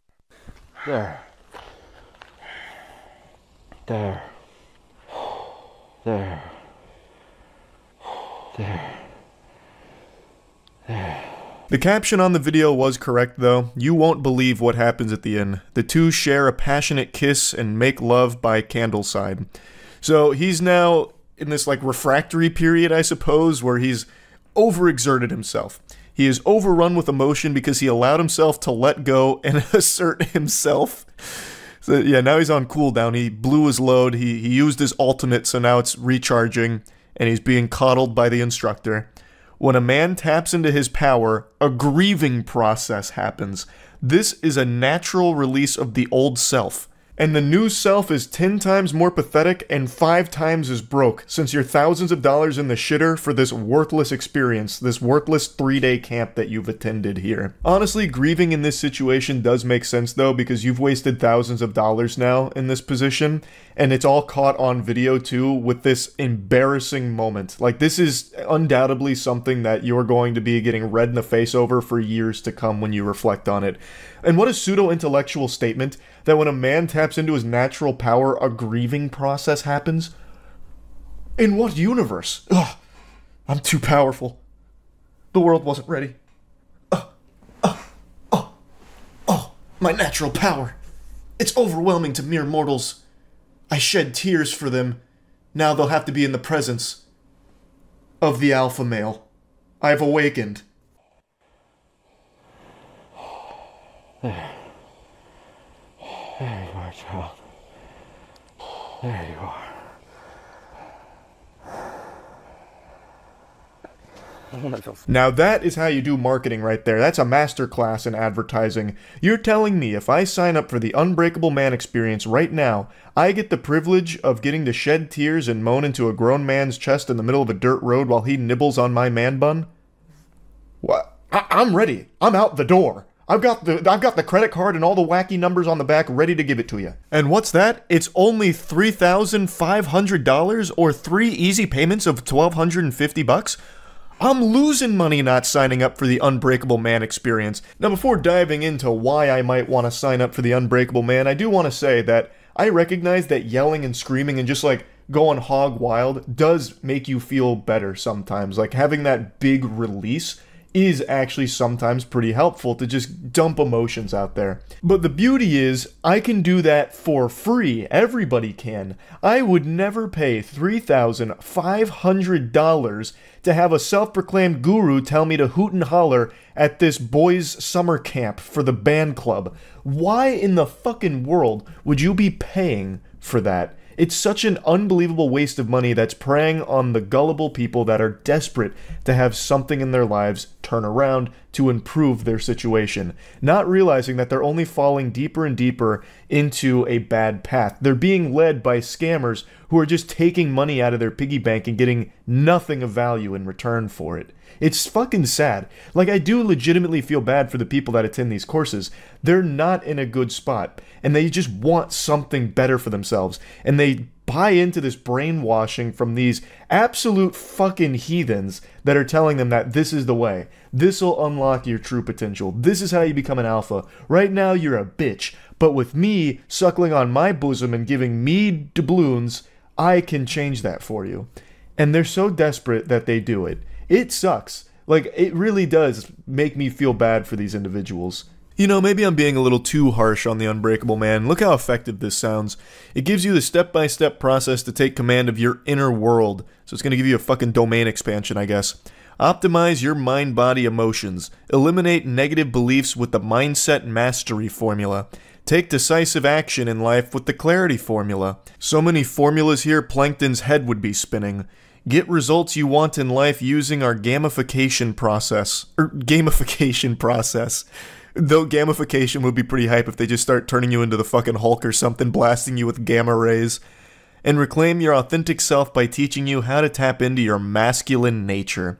[SPEAKER 14] There. There. There. There. There.
[SPEAKER 1] The caption on the video was correct though. You won't believe what happens at the end. The two share a passionate kiss and make love by candleside. So he's now in this like refractory period, I suppose, where he's overexerted himself. He is overrun with emotion because he allowed himself to let go and assert himself. So yeah, now he's on cooldown. He blew his load. He used his ultimate, so now it's recharging, and he's being coddled by the instructor. When a man taps into his power, a grieving process happens. This is a natural release of the old self. And the new self is 10 times more pathetic and 5 times as broke, since you're thousands of dollars in the shitter for this worthless experience, this worthless 3-day camp that you've attended here. Honestly, grieving in this situation does make sense though, because you've wasted thousands of dollars now in this position, and it's all caught on video too with this embarrassing moment. Like, this is undoubtedly something that you're going to be getting red in the face over for years to come when you reflect on it. And what a pseudo-intellectual statement that when a man taps into his natural power, a grieving process happens? In what universe? Ugh, I'm too powerful. The world wasn't ready. My natural power. It's overwhelming to mere mortals. I shed tears for them. Now they'll have to be in the presence of the alpha male. I've awakened.
[SPEAKER 14] There. There you are, child. There you are.
[SPEAKER 1] Now that is how you do marketing right there. That's a masterclass in advertising. You're telling me if I sign up for the Unbreakable Man experience right now, I get the privilege of getting to shed tears and moan into a grown man's chest in the middle of a dirt road while he nibbles on my man bun? What? I'm ready. I'm out the door. I've got the credit card and all the wacky numbers on the back ready to give it to you. And what's that? It's only $3,500 or 3 easy payments of $1,250? I'm losing money not signing up for the Unbreakable Man experience. Now, before diving into why I might want to sign up for the Unbreakable Man, I do want to say that I recognize that yelling and screaming and just like going hog wild does make you feel better sometimes. Like having that big release is actually sometimes pretty helpful to just dump emotions out there. But the beauty is, I can do that for free. Everybody can. I would never pay $3,500 to have a self-proclaimed guru tell me to hoot and holler at this boys' summer camp for the band club. Why in the fucking world would you be paying for that? It's such an unbelievable waste of money that's preying on the gullible people that are desperate to have something in their lives turn around to improve their situation, not realizing that they're only falling deeper and deeper into a bad path. They're being led by scammers who are just taking money out of their piggy bank and getting nothing of value in return for it. It's fucking sad. Like, I do legitimately feel bad for the people that attend these courses. They're not in a good spot, and they just want something better for themselves, and they buy into this brainwashing from these absolute fucking heathens that are telling them that this is the way. This will unlock your true potential. This is how you become an alpha. Right now, you're a bitch, but with me suckling on my bosom and giving me doubloons, I can change that for you. And they're so desperate that they do it. It sucks. Like, it really does make me feel bad for these individuals. You know, maybe I'm being a little too harsh on the Unbreakable Man. Look how effective this sounds. It gives you the step-by-step process to take command of your inner world. So it's going to give you a fucking domain expansion, I guess. Optimize your mind-body emotions. Eliminate negative beliefs with the Mindset Mastery formula. Take decisive action in life with the clarity formula. So many formulas here, Plankton's head would be spinning. Get results you want in life using our gamification process. Gamification process. Though gamification would be pretty hype if they just start turning you into the fucking Hulk or something, blasting you with gamma rays. And reclaim your authentic self by teaching you how to tap into your masculine nature.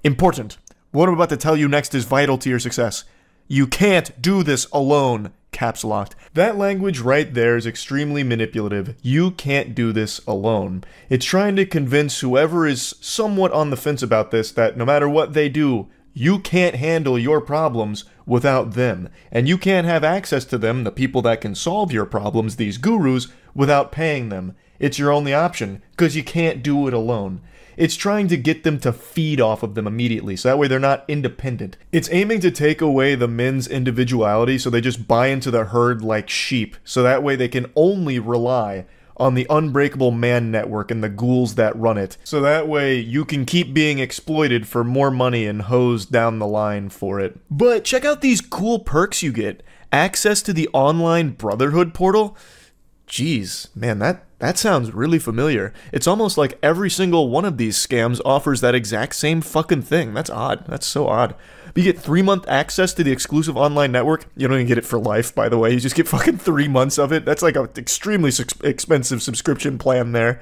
[SPEAKER 1] Important. What I'm about to tell you next is vital to your success. You can't do this alone. Caps locked. That language right there is extremely manipulative. You can't do this alone. It's trying to convince whoever is somewhat on the fence about this that no matter what they do, you can't handle your problems without them. And you can't have access to them, the people that can solve your problems, these gurus, without paying them. It's your only option, because you can't do it alone. It's trying to get them to feed off of them immediately, so that way they're not independent. It's aiming to take away the men's individuality so they just buy into the herd like sheep, so that way they can only rely on the Unbreakable Man Network and the ghouls that run it. So that way you can keep being exploited for more money and hosed down the line for it. But check out these cool perks you get. Access to the online Brotherhood portal. Jeez, man, that sounds really familiar. It's almost like every single one of these scams offers that exact same fucking thing. That's odd. That's so odd. But you get 3-month access to the exclusive online network. You don't even get it for life, by the way. You just get fucking 3 months of it. That's like an extremely expensive subscription plan there.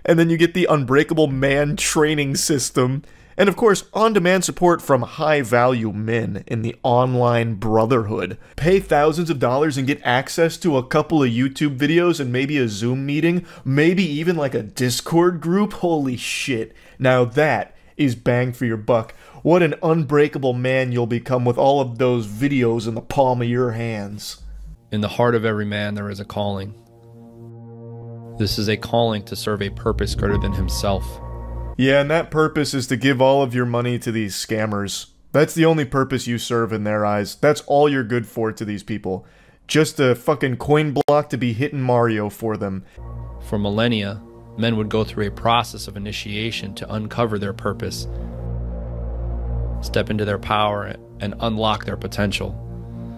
[SPEAKER 1] And then you get the Unbreakable Man training system. And of course, on-demand support from high-value men in the online Brotherhood. Pay thousands of dollars and get access to a couple of YouTube videos and maybe a Zoom meeting, maybe even like a Discord group. Holy shit. Now that is bang for your buck. What an unbreakable man you'll become with all of those videos in the palm of your hands.
[SPEAKER 15] In the heart of every man there is a calling. This is a calling to serve a purpose greater than himself.
[SPEAKER 1] Yeah, and that purpose is to give all of your money to these scammers. That's the only purpose you serve in their eyes. That's all you're good for to these people. Just a fucking coin block to be hitting Mario for them.
[SPEAKER 15] For millennia, men would go through a process of initiation to uncover their purpose, step into their power, and unlock their potential.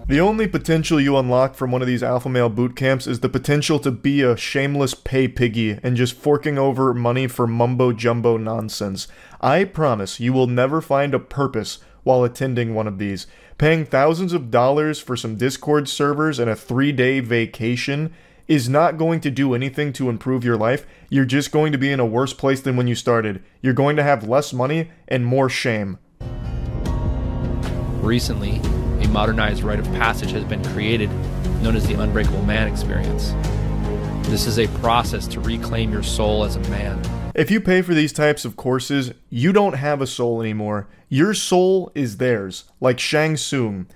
[SPEAKER 1] The only potential you unlock from one of these alpha male boot camps is the potential to be a shameless pay piggy and just forking over money for mumbo jumbo nonsense. I promise you will never find a purpose while attending one of these. Paying thousands of dollars for some Discord servers and a 3-day vacation is not going to do anything to improve your life. You're just going to be in a worse place than when you started. You're going to have less money and more shame.
[SPEAKER 15] Recently, a modernized rite of passage has been created, known as the Unbreakable Man experience. This is a process to reclaim your soul as a man.
[SPEAKER 1] If you pay for these types of courses, you don't have a soul anymore. Your soul is theirs, like Shang Tsung.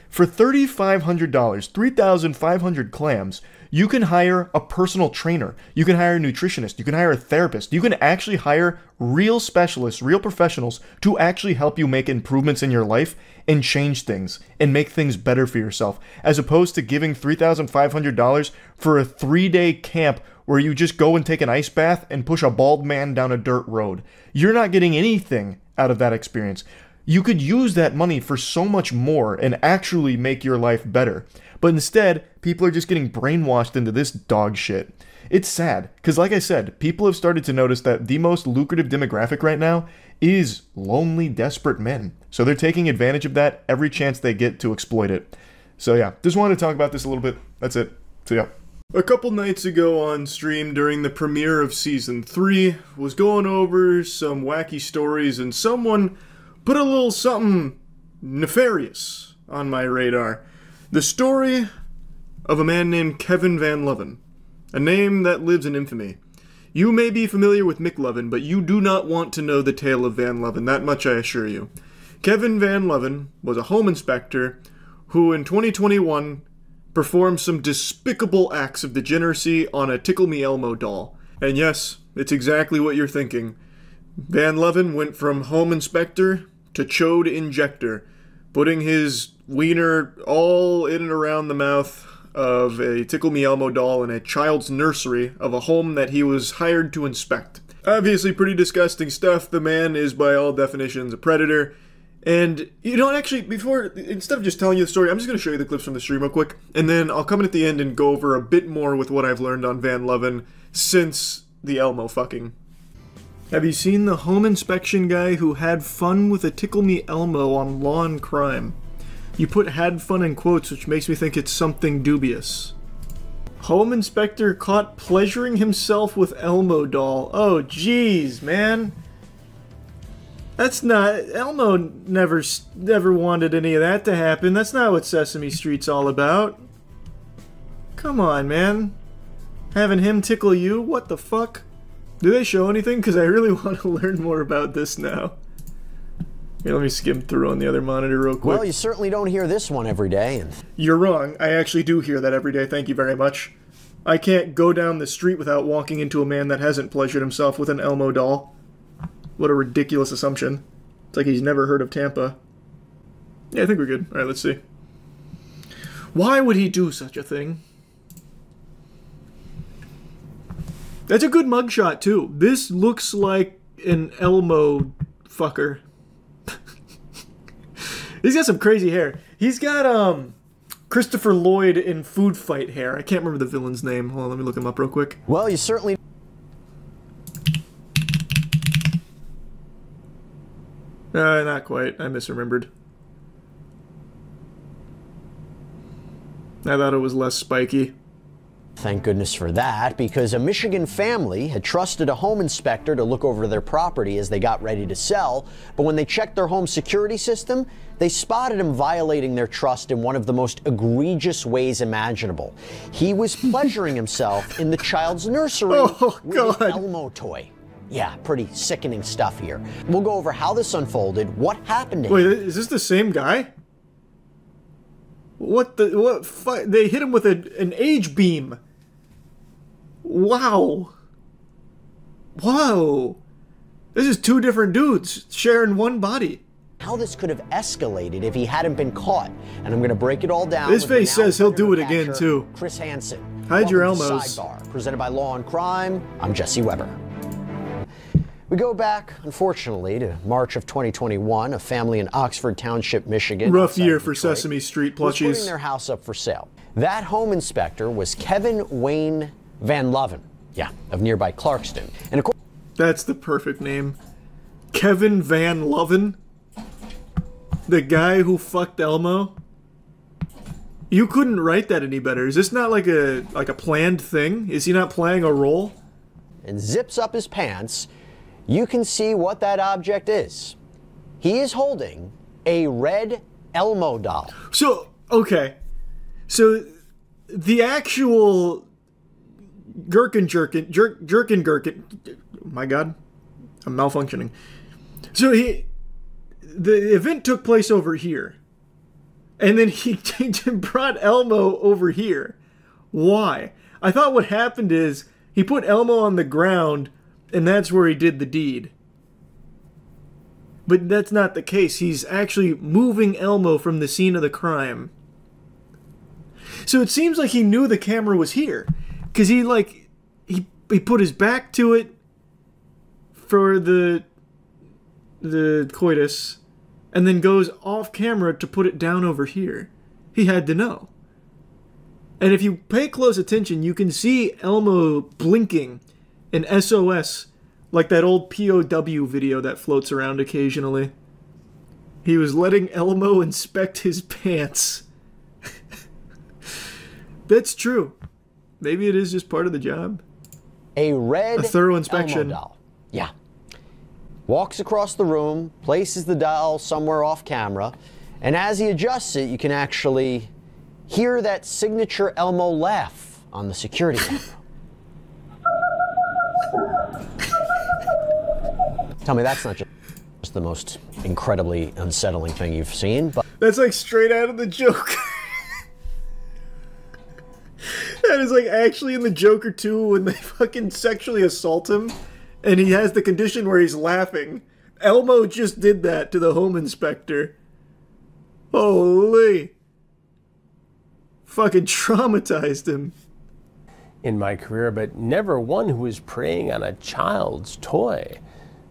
[SPEAKER 1] For $3,500, 3,500 clams, you can hire a personal trainer. You can hire a nutritionist. You can hire a therapist. You can actually hire real specialists, real professionals to actually help you make improvements in your life and change things and make things better for yourself, as opposed to giving $3,500 for a 3-day camp where you just go and take an ice bath and push a bald man down a dirt road. You're not getting anything out of that experience. You could use that money for so much more and actually make your life better. But instead, people are just getting brainwashed into this dog shit. It's sad, because like I said, people have started to notice that the most lucrative demographic right now is lonely, desperate men. So they're taking advantage of that every chance they get to exploit it. So yeah, just wanted to talk about this a little bit. That's it. So yeah. A couple nights ago on stream during the premiere of Season 3, was going over some wacky stories and someone put a little something nefarious on my radar. The story of a man named Kevin Van Loven, a name that lives in infamy. You may be familiar with Mick Loven, but you do not want to know the tale of Van Loven, that much I assure you. Kevin Van Loven was a home inspector who in 2021 performed some despicable acts of degeneracy on a Tickle Me Elmo doll. And yes, it's exactly what you're thinking. Van Loven went from home inspector to chode injector, putting his wiener all in and around the mouth of a Tickle Me Elmo doll in a child's nursery of a home that he was hired to inspect. Obviously pretty disgusting stuff. The man is by all definitions a predator, And, you know, actually, instead of just telling you the story, I'm just going to show you the clips from the stream real quick, and then I'll come in at the end and go over a bit more with what I've learned on Van Loven since the Elmo fucking. Have you seen the home inspection guy who had fun with a Tickle Me Elmo on Law and Crime? You put had fun in quotes, which makes me think it's something dubious. Home inspector caught pleasuring himself with Elmo doll. Oh, jeez, man. That's not... Elmo never wanted any of that to happen. That's not what Sesame Street's all about. Come on, man. Having him tickle you? What the fuck? Do they show anything? Because I really want to learn more about this now. Here, let me skim through on the other monitor real quick.
[SPEAKER 16] Well, you certainly don't hear this one every day.
[SPEAKER 1] You're wrong. I actually do hear that every day. Thank you very much. I can't go down the street without walking into a man that hasn't pleasured himself with an Elmo doll. What a ridiculous assumption. It's like he's never heard of Tampa. Yeah, I think we're good. Alright, let's see. Why would he do such a thing? That's a good mugshot, too. This looks like an Elmo fucker. He's got some crazy hair. He's got, Christopher Lloyd in Food Fight hair. I can't remember the villain's name. Hold on, let me look him up real quick.
[SPEAKER 16] Well, you certainly...
[SPEAKER 1] Not quite. I misremembered. I thought it was less spiky.
[SPEAKER 16] Thank goodness for that, because a Michigan family had trusted a home inspector to look over their property as they got ready to sell, but when they checked their home security system, they spotted him violating their trust in one of the most egregious ways imaginable. He was pleasuring himself in the child's nursery with an Elmo toy. Yeah, pretty sickening stuff here. We'll go over how this unfolded, what happened to him.
[SPEAKER 1] Wait, is this the same guy? What they hit him with an age beam. Wow. Whoa. This is two different dudes sharing one body.
[SPEAKER 16] How this could have escalated if he hadn't been caught. And I'm going to break it all down.
[SPEAKER 1] His face says he'll do it again, too.
[SPEAKER 16] Chris Hansen.
[SPEAKER 1] Hide your Elmos.
[SPEAKER 16] Sidebar, presented by Law and Crime. I'm Jesse Weber. We go back, unfortunately, to March of 2021. A family in Oxford Township, Michigan.
[SPEAKER 1] Rough year for Sesame Street plushies.
[SPEAKER 16] Was putting their house up for sale. That home inspector was Kevin Wayne Van Loven. Yeah, of nearby Clarkston. And of course,
[SPEAKER 1] that's the perfect name. Kevin Van Loven? The guy who fucked Elmo? You couldn't write that any better. Is this not like a planned thing? Is he not playing a role?
[SPEAKER 16] And zips up his pants. You can see what that object is. He is holding a red Elmo doll.
[SPEAKER 1] So, okay. So, the actual Gherkin. My God. I'm malfunctioning. So, the event took place over here. And then he brought Elmo over here. Why? I thought what happened is he put Elmo on the ground, and that's where he did the deed. But that's not the case. He's actually moving Elmo from the scene of the crime. So it seems like he knew the camera was here. Because he put his back to it for the coitus, and then goes off camera to put it down over here. He had to know. And if you pay close attention, you can see Elmo blinking an SOS, like that old POW video that floats around occasionally. He was letting Elmo inspect his pants. That's true. Maybe it is just part of the job.
[SPEAKER 16] A
[SPEAKER 1] thorough inspection.
[SPEAKER 16] Elmo doll. Yeah. Walks across the room, places the doll somewhere off camera, and as he adjusts it, you can actually hear that signature Elmo laugh on the security camera. Tell me that's not just the most incredibly unsettling thing you've seen, but...
[SPEAKER 1] That's like straight out of the Joker. That is like actually in the Joker 2 when they fucking sexually assault him and he has the condition where he's laughing. Elmo just did that to the home inspector. Holy. Fucking traumatized him.
[SPEAKER 17] In my career, but never one who was preying on a child's toy.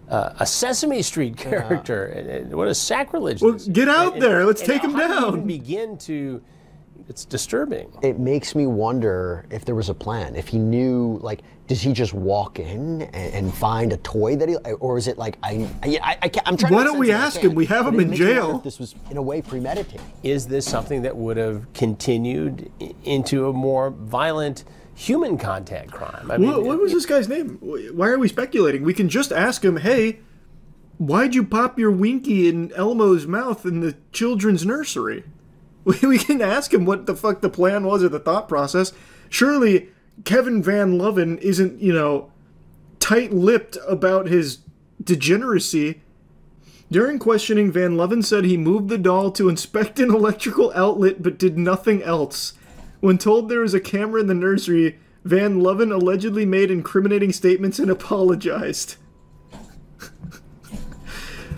[SPEAKER 17] a Sesame Street character. And what a sacrilege!
[SPEAKER 1] Well, get out there. Let's take him down.
[SPEAKER 17] Even begin to. It's disturbing.
[SPEAKER 16] It makes me wonder if there was a plan. If he knew, like, does he just walk in and find a toy that he, or is it like I'm trying.
[SPEAKER 1] Why don't we ask him? We have him in jail.
[SPEAKER 16] This was in a way premeditated.
[SPEAKER 17] Is this something that would have continued into a more violent human contact crime? I mean,
[SPEAKER 1] what was this guy's name? Why are we speculating? We can just ask him, hey, why'd you pop your Winky in Elmo's mouth in the children's nursery? We can ask him what the fuck the plan was or the thought process. Surely Kevin Van Loven isn't, you know, tight-lipped about his degeneracy. During questioning, Van Loven said he moved the doll to inspect an electrical outlet but did nothing else. When told there was a camera in the nursery, Van Loven allegedly made incriminating statements and apologized.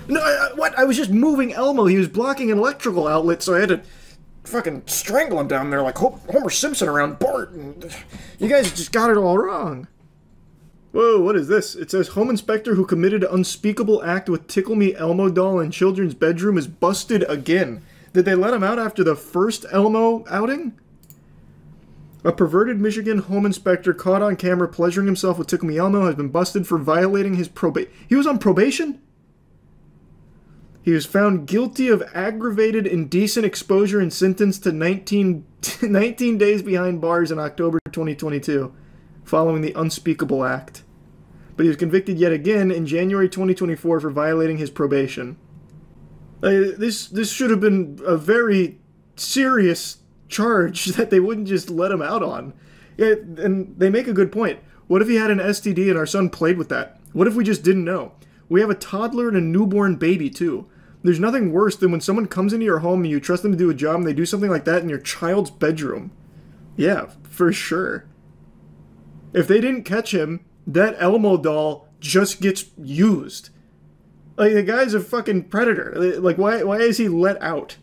[SPEAKER 1] No, what? I was just moving Elmo. He was blocking an electrical outlet, so I had to fucking strangle him down there like Homer Simpson around Bart. And you guys just got it all wrong. Whoa, what is this? It says, home inspector who committed unspeakable act with Tickle Me Elmo doll in children's bedroom is busted again. Did they let him out after the first Elmo outing? A perverted Michigan home inspector caught on camera pleasuring himself with Tickle Me Elmo has been busted for violating his probation. He was on probation? He was found guilty of aggravated indecent exposure and sentenced to 19 days behind bars in October 2022, following the unspeakable act. But he was convicted yet again in January 2024 for violating his probation. This should have been a very serious charge that they wouldn't just let him out on. And they make a good point. What if he had an STD and our son played with that? What if we just didn't know? We have a toddler and a newborn baby, too. There's nothing worse than when someone comes into your home and you trust them to do a job and they do something like that in your child's bedroom. Yeah, for sure. If they didn't catch him, that Elmo doll just gets used. Like, the guy's a fucking predator. Like, why is he let out?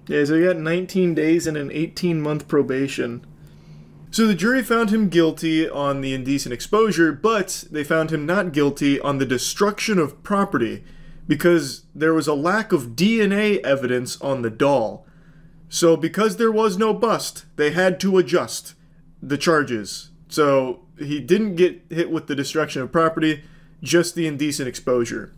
[SPEAKER 1] Yeah, so he got 19 days and an 18-month probation. So the jury found him guilty on the indecent exposure, but they found him not guilty on the destruction of property, because there was a lack of DNA evidence on the doll. So because there was no bust, they had to adjust the charges. So he didn't get hit with the destruction of property, just the indecent exposure.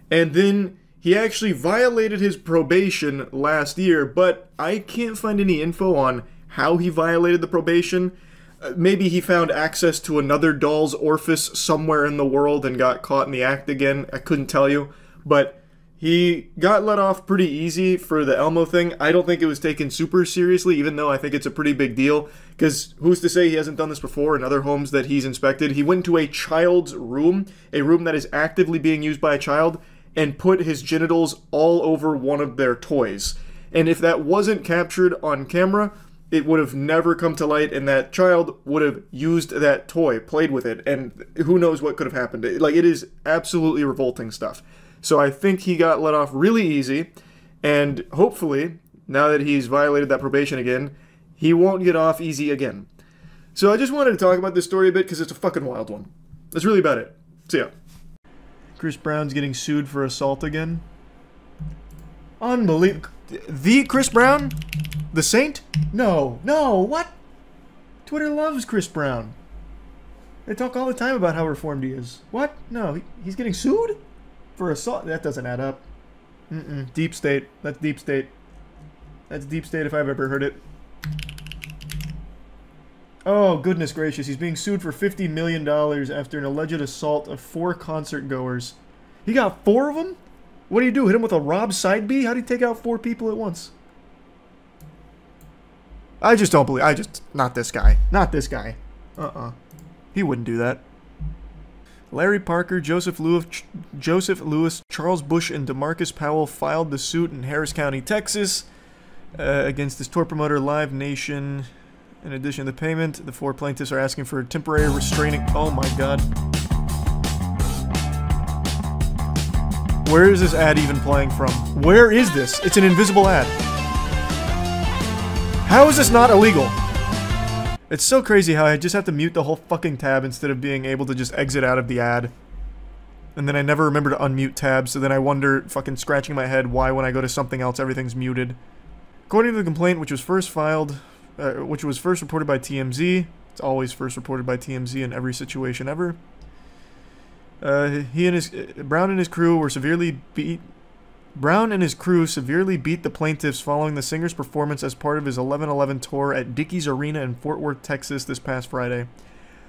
[SPEAKER 1] And then he actually violated his probation last year, but I can't find any info on how he violated the probation. Maybe he found access to another doll's orifice somewhere in the world and got caught in the act again. I couldn't tell you. But he got let off pretty easy for the Elmo thing. I don't think it was taken super seriously, even though I think it's a pretty big deal. Because who's to say he hasn't done this before in other homes that he's inspected? He went to a child's room, a room that is actively being used by a child, and put his genitals all over one of their toys. And if that wasn't captured on camera, it would have never come to light, and that child would have used that toy, played with it, and who knows what could have happened. Like, it is absolutely revolting stuff. So I think he got let off really easy, and hopefully, now that he's violated that probation again, he won't get off easy again. So I just wanted to talk about this story a bit because it's a fucking wild one. That's really about it. See ya. Chris Brown's getting sued for assault again. Unbelievable. The Chris Brown? The Saint? No, what? Twitter loves Chris Brown. They talk all the time about how reformed he is. What? No, he's getting sued? For assault? That doesn't add up. Deep state. That's deep state. That's deep state if I've ever heard it. Oh, goodness gracious. He's being sued for $50 million after an alleged assault of 4 concert goers. He got 4 of them? What do you do? Hit him with a Rob side B? How do you take out 4 people at once? I just don't believe... Not this guy. Not this guy. He wouldn't do that. Larry Parker, Joseph Lewis, Charles Bush, and DeMarcus Powell filed the suit in Harris County, Texas, against this tour promoter, Live Nation. In addition to the payment, the 4 plaintiffs are asking for a temporary restraining... Oh my god. Where is this ad even playing from? Where is this? It's an invisible ad. How is this not illegal? It's so crazy how I just have to mute the whole fucking tab instead of being able to just exit out of the ad. And then I never remember to unmute tabs, so then I wonder, fucking scratching my head, why when I go to something else everything's muted. According to the complaint, which was first reported by TMZ, it's always first reported by TMZ in every situation ever. Brown and his crew severely beat the plaintiffs following the singer's performance as part of his 11/11 tour at Dickies Arena in Fort Worth, Texas this past Friday.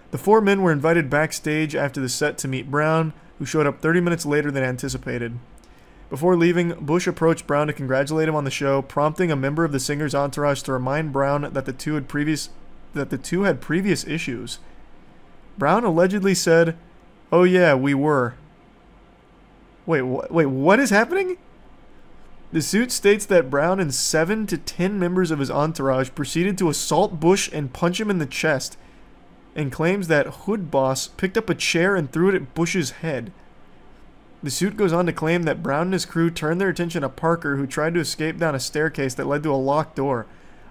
[SPEAKER 1] The 4 men were invited backstage after the set to meet Brown, who showed up 30 minutes later than anticipated. Before leaving, Bush approached Brown to congratulate him on the show, prompting a member of the singer's entourage to remind Brown that the two had previous issues. Brown allegedly said, "Oh yeah, we were." Wait, what is happening? The suit states that Brown and 7 to 10 members of his entourage proceeded to assault Bush and punch him in the chest, and claims that Hood Boss picked up a chair and threw it at Bush's head. The suit goes on to claim that Brown and his crew turned their attention to Parker, who tried to escape down a staircase that led to a locked door.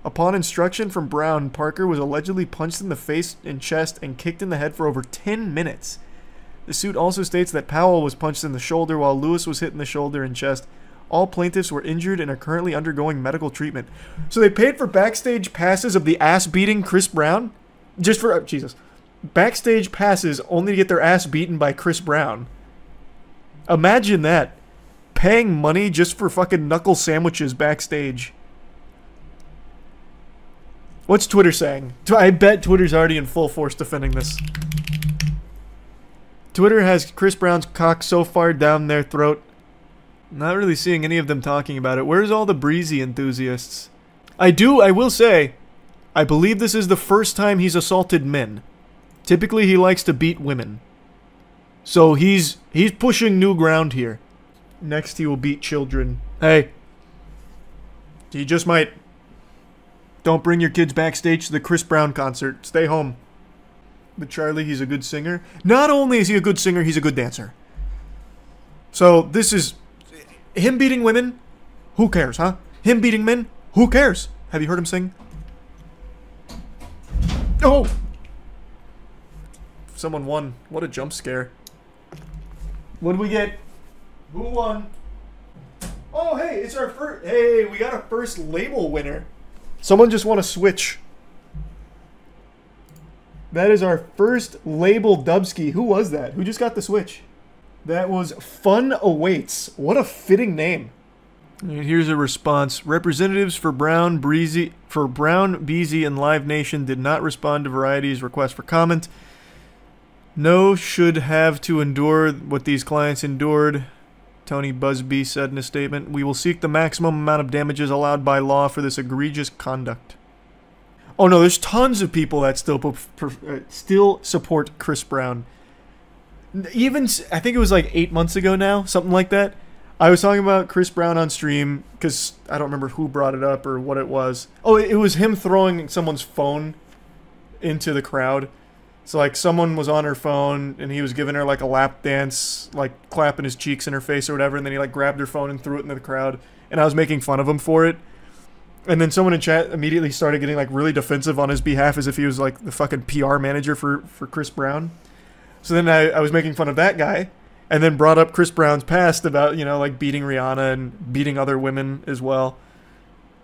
[SPEAKER 1] Upon instruction from Brown, Parker was allegedly punched in the face and chest and kicked in the head for over 10 minutes. The suit also states that Powell was punched in the shoulder while Lewis was hit in the shoulder and chest. All plaintiffs were injured and are currently undergoing medical treatment. So they paid for backstage passes of the ass-beating Chris Brown? Just for, Jesus. Backstage passes only to get their ass beaten by Chris Brown. Imagine that. Paying money just for fucking knuckle sandwiches backstage. What's Twitter saying? I bet Twitter's already in full force defending this. Twitter has Chris Brown's cock so far down their throat. Not really seeing any of them talking about it. Where's all the breezy enthusiasts? I will say, I believe this is the first time he's assaulted men. Typically he likes to beat women. So he's pushing new ground here. Next he will beat children. Hey. He just might. Don't bring your kids backstage to the Chris Brown concert. Stay home. But Charlie, he's a good singer. Not only is he a good singer, he's a good dancer. So this is him beating women. Who cares, huh? Him beating men. Who cares? Have you heard him sing? Oh! Someone won. What a jump scare. What did we get? Who won? Oh, hey, it's our first. Hey, we got a first label winner. Someone just won a Switch. That is our first label Dubski. Who was that? Who just got the Switch? That was Fun Awaits. What a fitting name. And here's a response. Representatives for Brown, Beasy, and Live Nation did not respond to Variety's request for comment. No should have to endure what these clients endured, Tony Busby said in a statement. We will seek the maximum amount of damages allowed by law for this egregious conduct. Oh no, there's tons of people that still support Chris Brown. Even, I think it was like 8 months ago now, something like that. I was talking about Chris Brown on stream, because I don't remember who brought it up or what it was. Oh, it was him throwing someone's phone into the crowd. So, like, someone was on her phone, and he was giving her, like, a lap dance, like, clapping his cheeks in her face or whatever, and then he, like, grabbed her phone and threw it into the crowd. And I was making fun of him for it. And then someone in chat immediately started getting, like, really defensive on his behalf as if he was, like, the fucking PR manager for Chris Brown. So then I was making fun of that guy. And then brought up Chris Brown's past about, you know, like beating Rihanna and beating other women as well.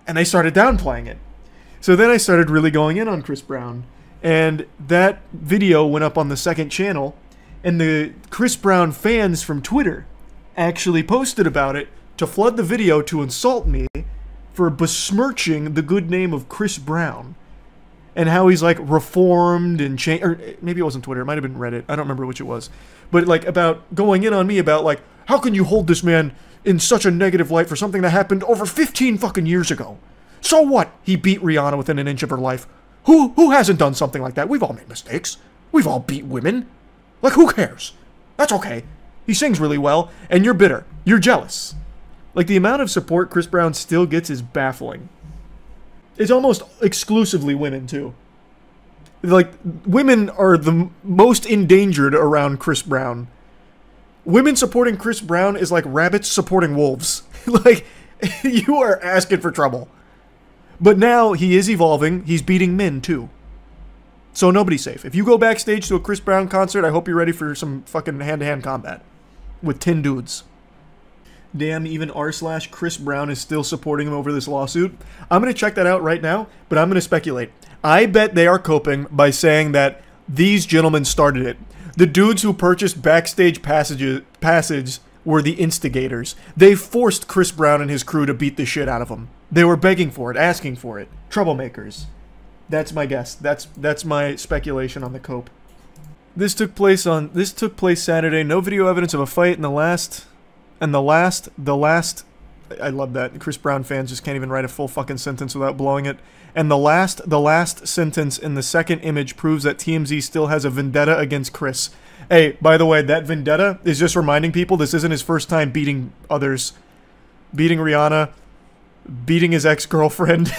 [SPEAKER 1] And they started downplaying it. So then I started really going in on Chris Brown. And that video went up on the second channel. And the Chris Brown fans from Twitter actually posted about it to flood the video to insult me for besmirching the good name of Chris Brown. And how he's like reformed and changed, or maybe it wasn't Twitter, it might have been Reddit, I don't remember which it was. But like about going in on me about like, how can you hold this man in such a negative light for something that happened over 15 fucking years ago? So what? He beat Rihanna within an inch of her life. Who hasn't done something like that? We've all made mistakes. We've all beat women. Like, who cares? That's okay. He sings really well, and you're bitter. You're jealous. Like, the amount of support Chris Brown still gets is baffling. It's almost exclusively women, too. Like, women are the most endangered around Chris Brown. Women supporting Chris Brown is like rabbits supporting wolves. Like, you are asking for trouble. But now he is evolving. He's beating men, too. So nobody's safe. If you go backstage to a Chris Brown concert, I hope you're ready for some fucking hand-to-hand combat. with 10 dudes. Damn, even r/Chris Brown is still supporting him over this lawsuit. I'm going to check that out right now, but I'm going to speculate. I bet they are coping by saying that these gentlemen started it. The dudes who purchased backstage passage were the instigators. They forced Chris Brown and his crew to beat the shit out of him. They were begging for it, asking for it. Troublemakers. That's my guess. That's my speculation on the cope. This took place Saturday. No video evidence of a fight in the last. I love that. Chris Brown fans just can't even write a full fucking sentence without blowing it. And the last sentence in the second image proves that TMZ still has a vendetta against Chris. Hey, by the way, that vendetta is just reminding people this isn't his first time beating others. Beating Rihanna. Beating his ex-girlfriend.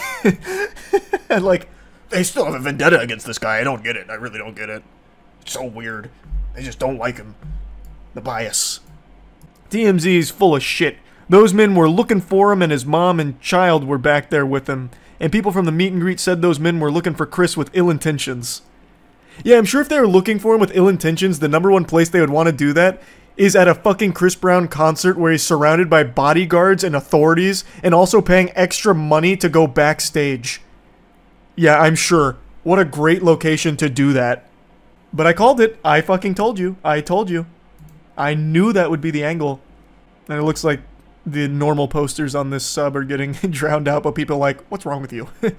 [SPEAKER 1] And like, they still have a vendetta against this guy. I don't get it. I really don't get it. It's so weird. They just don't like him. The bias. TMZ is full of shit. Those men were looking for him and his mom and child were back there with him. And people from the meet and greet said those men were looking for Chris with ill intentions. Yeah, I'm sure if they were looking for him with ill intentions, the number one place they would want to do that is at a fucking Chris Brown concert where he's surrounded by bodyguards and authorities and also paying extra money to go backstage. Yeah, I'm sure. What a great location to do that. But I called it. I fucking told you. I told you. I knew that would be the angle. And it looks like the normal posters on this sub are getting drowned out, but people are like, what's wrong with you? What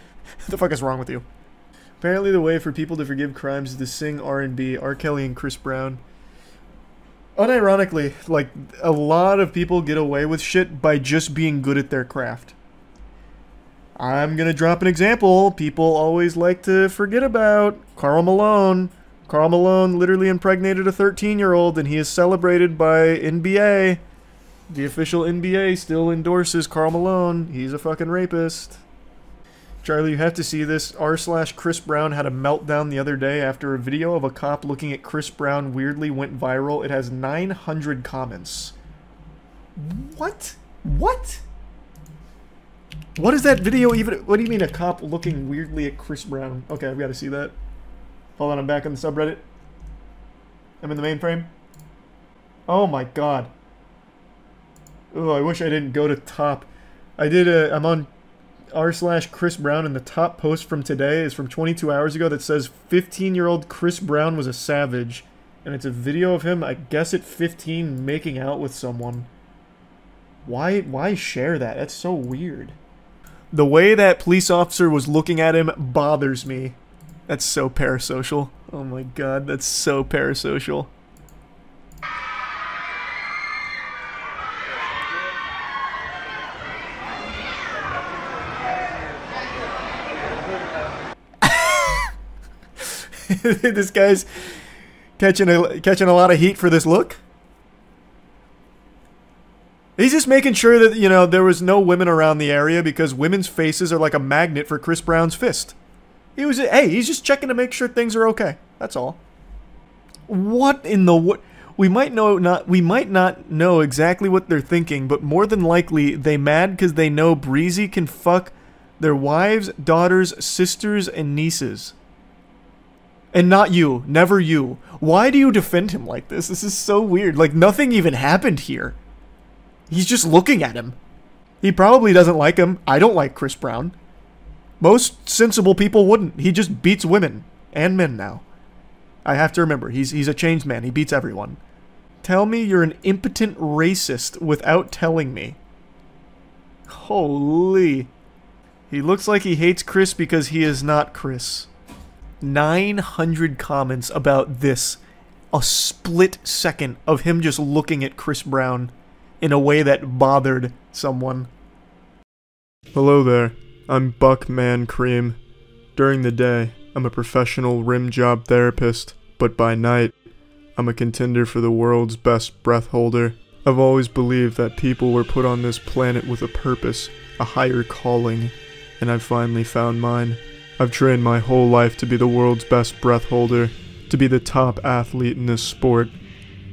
[SPEAKER 1] the fuck is wrong with you? Apparently the way for people to forgive crimes is to sing R&B, R. Kelly and Chris Brown. Unironically, like, a lot of people get away with shit by just being good at their craft. I'm gonna drop an example people always like to forget about. Karl Malone. Karl Malone literally impregnated a 13-year-old and he is celebrated by NBA. The official NBA still endorses Karl Malone. He's a fucking rapist. Charlie, you have to see this. r/Chris Brown had a meltdown the other day after a video of a cop looking at Chris Brown weirdly went viral. It has 900 comments. What? What? What is that video even? What do you mean a cop looking weirdly at Chris Brown? Okay, I've got to see that. Hold on, I'm back on the subreddit. I'm in the mainframe. Oh my god. Oh, I wish I didn't go to top. I'm on r/Chris Brown, and the top post from today is from 22 hours ago that says 15-year-old Chris Brown was a savage. And it's a video of him, I guess at 15, making out with someone. Why share that? That's so weird. The way that police officer was looking at him bothers me. That's so parasocial. Oh my god, that's so parasocial. This guy's catching a lot of heat for this look. He's just making sure that, you know, there was no women around the area because women's faces are like a magnet for Chris Brown's fist. He's just checking to make sure things are okay. That's all. What in the what? We might not know exactly what they're thinking, but more than likely they mad because they know Breezy can fuck their wives, daughters, sisters, and nieces. And not you. Never you. Why do you defend him like this? This is so weird. Like, nothing even happened here. He's just looking at him. He probably doesn't like him. I don't like Chris Brown. Most sensible people wouldn't. He just beats women. And men now. I have to remember, he's a changed man. He beats everyone. Tell me you're an impotent racist without telling me. Holy. He looks like he hates Chris because he is not Chris. 900 comments about this. A split second of him just looking at Chris Brown in a way that bothered someone. Hello there. I'm Buckman Cream. During the day, I'm a professional rim job therapist, but by night, I'm a contender for the world's best breath holder. I've always believed that people were put on this planet with a purpose, a higher calling, and I've finally found mine. I've trained my whole life to be the world's best breath holder, to be the top athlete in this sport.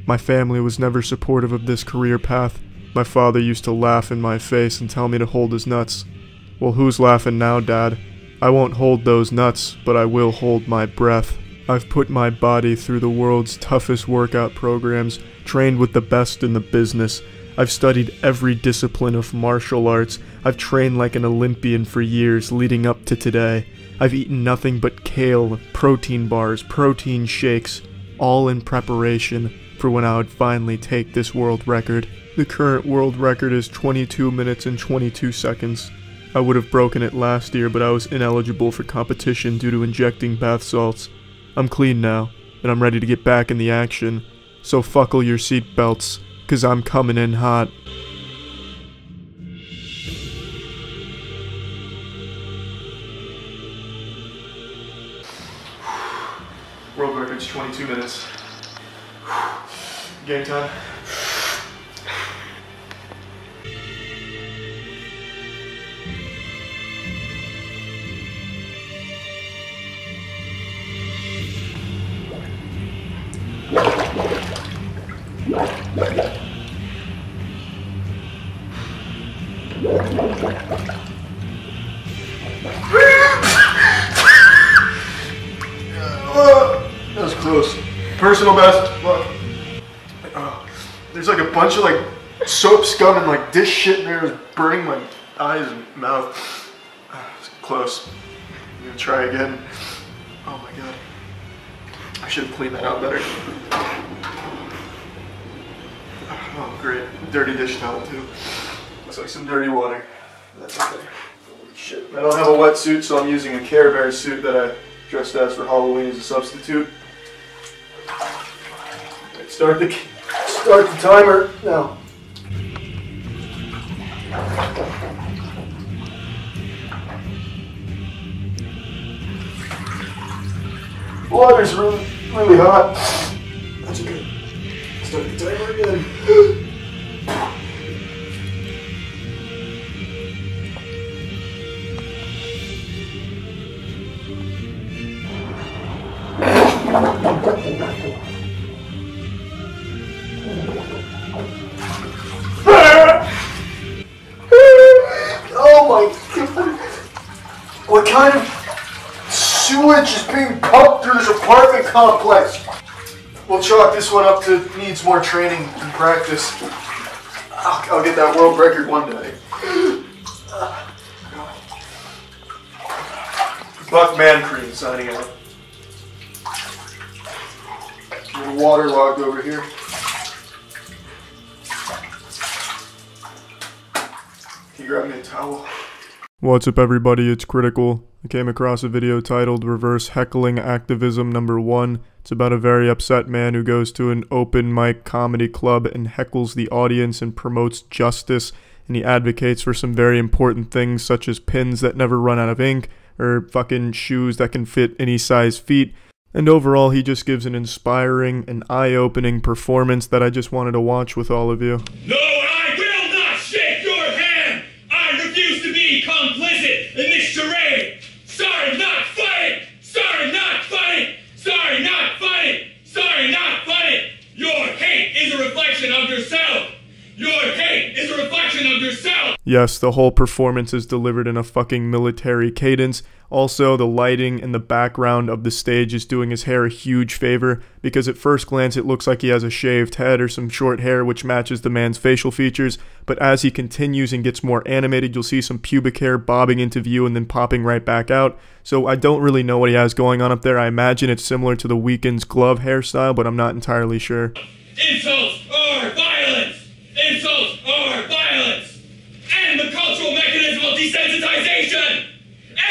[SPEAKER 1] My family was never supportive of this career path. My father used to laugh in my face and tell me to hold his nuts. Well, who's laughing now, Dad? I won't hold those nuts, but I will hold my breath. I've put my body through the world's toughest workout programs, trained with the best in the business. I've studied every discipline of martial arts. I've trained like an Olympian for years leading up to today. I've eaten nothing but kale, protein bars, protein shakes, all in preparation for when I would finally take this world record. The current world record is 22 minutes and 22 seconds. I would have broken it last year, but I was ineligible for competition due to injecting bath salts. I'm clean now, and I'm ready to get back in the action. So buckle your seatbelts, 'cause I'm coming in hot. World record's 22 minutes. Game time. That was close. Personal best. Look. There's like a bunch of like soap scum and like dish shit in there. It's burning my eyes and mouth. It's close. I'm gonna try again. Oh my god. I should have cleaned that out better. Oh great. Dirty dish towel too. Looks like some dirty water. That's okay. Holy shit. I don't have a wetsuit, so I'm using a Care Bear suit that I dressed as for Halloween as a substitute. Right, start the timer now. Water's really hot. That's okay. Start the timer again. Oh my god! What kind of sewage is being pumped through this apartment complex? We'll chalk this one up to needs more training and practice. I'll get that world record one day. Buck Man Cream signing out. A little waterlogged over here. Can you grab me a towel? What's up everybody, it's Critical. I came across a video titled Reverse Heckling Activism #1. It's about a very upset man who goes to an open mic comedy club and heckles the audience and promotes justice, and he advocates for some very important things such as pins that never run out of ink, or fucking shoes that can fit any size feet. And overall, he just gives an inspiring and eye-opening performance that I just wanted to watch with all of you.
[SPEAKER 18] No, I will not shake your hand! I refuse to be complicit in this charade! Sorry, not funny! Sorry, not funny! Sorry, not funny! Sorry, not funny! Your hate is a reflection of yourself! Your hate is a reflection of yourself!
[SPEAKER 1] Yes, the whole performance is delivered in a fucking military cadence. Also, the lighting and the background of the stage is doing his hair a huge favor, because at first glance it looks like he has a shaved head or some short hair which matches the man's facial features, but as he continues and gets more animated, you'll see some pubic hair bobbing into view and then popping right back out. So I don't really know what he has going on up there. I imagine it's similar to the Weeknd's glove hairstyle, but I'm not entirely sure.
[SPEAKER 18] Insults are violence! Insults are violence! And the cultural mechanism of desensitization!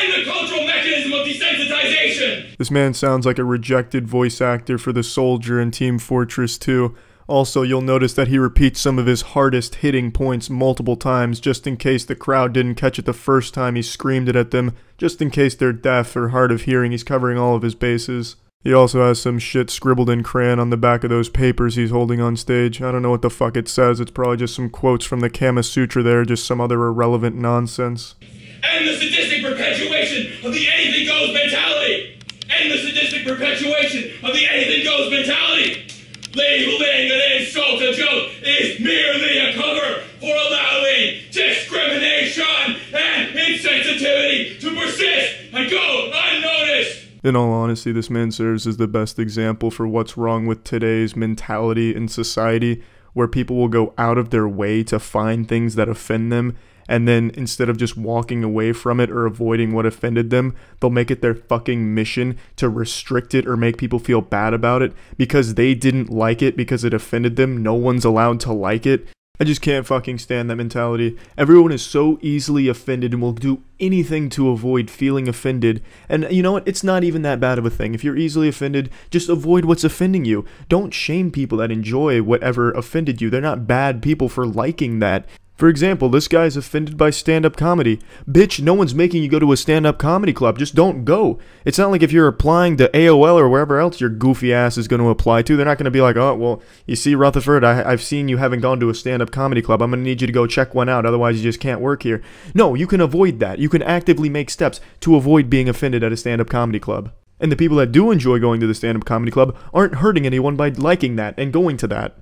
[SPEAKER 18] And the cultural mechanism of desensitization!
[SPEAKER 1] This man sounds like a rejected voice actor for the soldier in Team Fortress 2. Also, you'll notice that he repeats some of his hardest hitting points multiple times just in case the crowd didn't catch it the first time he screamed it at them, just in case they're deaf or hard of hearing. He's covering all of his bases. He also has some shit scribbled in crayon on the back of those papers he's holding on stage. I don't know what the fuck it says. It's probably just some quotes from the Kama Sutra there, just some other irrelevant nonsense.
[SPEAKER 18] And the sadistic perpetuation of the anything goes mentality! And the sadistic perpetuation of the anything goes mentality! Labeling an insult a joke is merely a cover for allowing discrimination and insensitivity to persist and go unnoticed!
[SPEAKER 1] In all honesty, this man serves as the best example for what's wrong with today's mentality in society, where people will go out of their way to find things that offend them, and then instead of just walking away from it or avoiding what offended them, they'll make it their fucking mission to restrict it or make people feel bad about it because they didn't like it because it offended them. No one's allowed to like it. I just can't fucking stand that mentality. Everyone is so easily offended and will do anything to avoid feeling offended. And you know what? It's not even that bad of a thing. If you're easily offended, just avoid what's offending you. Don't shame people that enjoy whatever offended you. They're not bad people for liking that. For example, this guy's offended by stand-up comedy. Bitch, no one's making you go to a stand-up comedy club. Just don't go. It's not like if you're applying to AOL or wherever else your goofy ass is going to apply to, they're not going to be like, oh, well, you see, Rutherford, I've seen you haven't gone to a stand-up comedy club. I'm going to need you to go check one out. Otherwise, you just can't work here. No, you can avoid that. You can actively make steps to avoid being offended at a stand-up comedy club. And the people that do enjoy going to the stand-up comedy club aren't hurting anyone by liking that and going to that.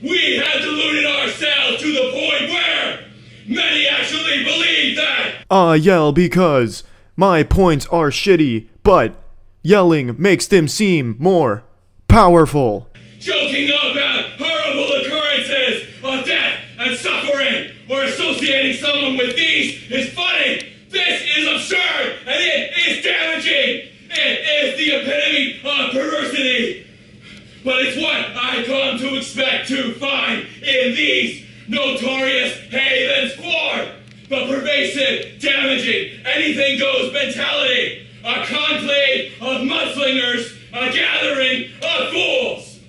[SPEAKER 18] We have deluded ourselves to the point where many actually believe that.
[SPEAKER 1] I yell because my points are shitty, but yelling makes them seem more powerful.
[SPEAKER 18] Joking about horrible occurrences of death and suffering or associating someone with these is funny. This is absurd and it is damaging. It is the epitome of perversity. But it's what I come to expect to find in these notorious havens for the pervasive, damaging, anything goes mentality. A conclave of mudslingers, a gathering of fools.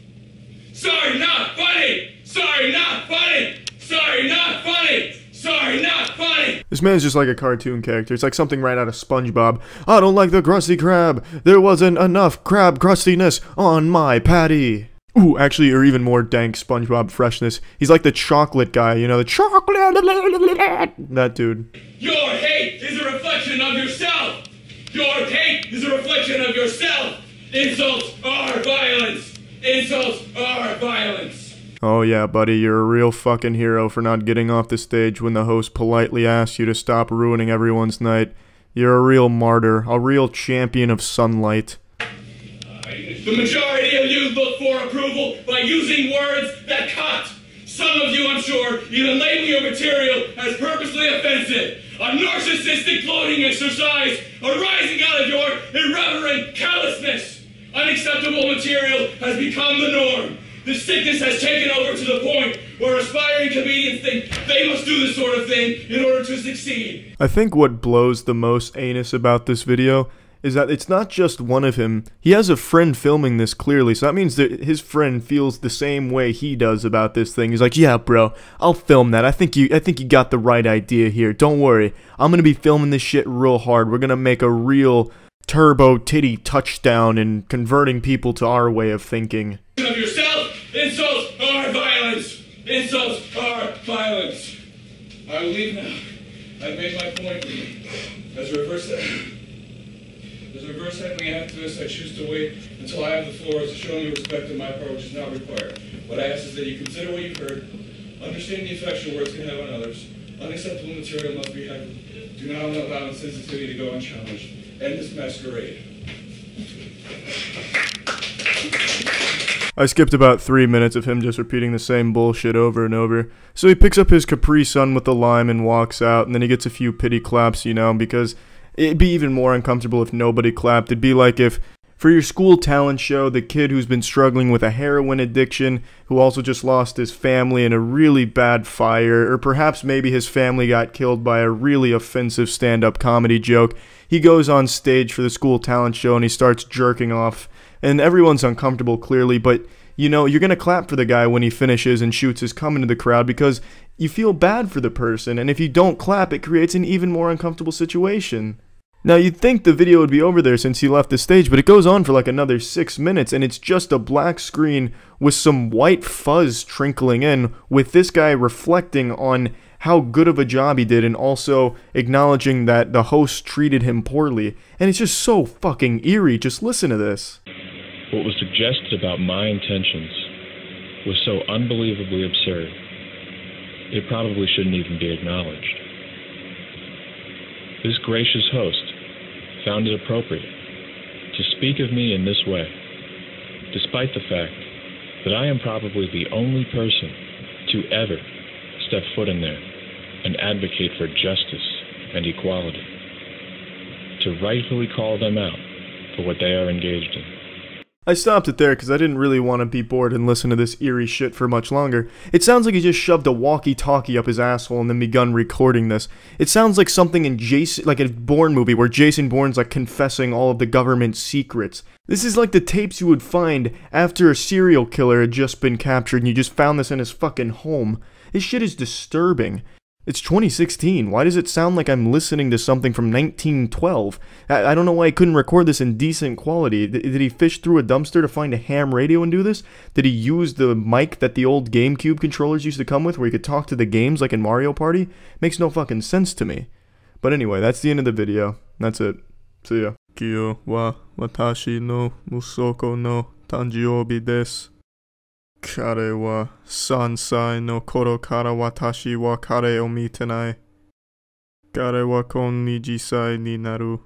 [SPEAKER 18] Sorry, not funny. Sorry, not funny. Sorry, not funny. Sorry, not funny.
[SPEAKER 1] This man's just like a cartoon character. It's like something right out of SpongeBob. I don't like the Krusty Krab. There wasn't enough crab crustiness on my patty. Ooh, actually, or even more dank SpongeBob freshness. He's like the chocolate guy, you know, the chocolate. That dude.
[SPEAKER 18] Your hate is a reflection of yourself. Your hate is a reflection of yourself. Insults are violence. Insults are violence.
[SPEAKER 1] Oh yeah, buddy, you're a real fucking hero for not getting off the stage when the host politely asks you to stop ruining everyone's night. You're a real martyr, a real champion of sunlight.
[SPEAKER 18] The majority of you look for approval by using words that cut. Some of you, I'm sure, even label your material as purposely offensive. A narcissistic gloating exercise arising out of your irreverent callousness. Unacceptable material has become the norm. The sickness has taken over to the point where aspiring comedians think they must do this sort of thing in order to succeed.
[SPEAKER 1] I think what blows the most anus about this video is that it's not just one of him. He has a friend filming this clearly, so that means that his friend feels the same way he does about this thing. He's like, yeah, bro, I'll film that. I think you got the right idea here. Don't worry. I'm gonna be filming this shit real hard. We're gonna make a real turbo titty touchdown and converting people to our way of thinking.
[SPEAKER 18] Of yourself, insults are violence. Insults are violence. I will leave now. I've made my point. As a reverse Heckling activist, I choose to wait until I have the floor as to show you respect in my part, which is not required. What I ask is that you consider what you've heard, understand the effects your words can have on others. Unacceptable material must be heckled. Do not allow insensitivity to go unchallenged. End this masquerade.
[SPEAKER 1] I skipped about 3 minutes of him just repeating the same bullshit over and over. So he picks up his Capri Sun with the lime and walks out, and then he gets a few pity claps, you know, because it'd be even more uncomfortable if nobody clapped. It'd be like if, for your school talent show, the kid who's been struggling with a heroin addiction, who also just lost his family in a really bad fire, or perhaps maybe his family got killed by a really offensive stand-up comedy joke, he goes on stage for the school talent show and he starts jerking off. And everyone's uncomfortable, clearly, but, you know, you're gonna clap for the guy when he finishes and shoots his cum into the crowd because you feel bad for the person, and if you don't clap, it creates an even more uncomfortable situation. Now, you'd think the video would be over there since he left the stage, but it goes on for like another 6 minutes, and it's just a black screen with some white fuzz trickling in, with this guy reflecting on how good of a job he did and also acknowledging that the host treated him poorly. And it's just so fucking eerie. Just listen to this.
[SPEAKER 19] What was suggested about my intentions was so unbelievably absurd, it probably shouldn't even be acknowledged. This gracious host found it appropriate to speak of me in this way, despite the fact that I am probably the only person to ever step foot in there and advocate for justice and equality, to rightfully call them out for what they are engaged in.
[SPEAKER 1] I stopped it there because I didn't really want to be bored and listen to this eerie shit for much longer. It sounds like he just shoved a walkie-talkie up his asshole and then begun recording this. It sounds like something in like a Bourne movie where Jason Bourne's like confessing all of the government's secrets. This is like the tapes you would find after a serial killer had just been captured and you just found this in his fucking home. This shit is disturbing. It's 2016. Why does it sound like I'm listening to something from 1912? I don't know why I couldn't record this in decent quality. Did he fish through a dumpster to find a ham radio and do this? Did he use the mic that the old GameCube controllers used to come with where you could talk to the games like in Mario Party? Makes no fucking sense to me. But anyway, that's the end of the video. That's it. See ya. Kyo wa watashi no musoko no tanjiobi desu. Kare wa sansai no koro kara watashi wa kare o mitenai. Kare wa kon ni jisai ni naru.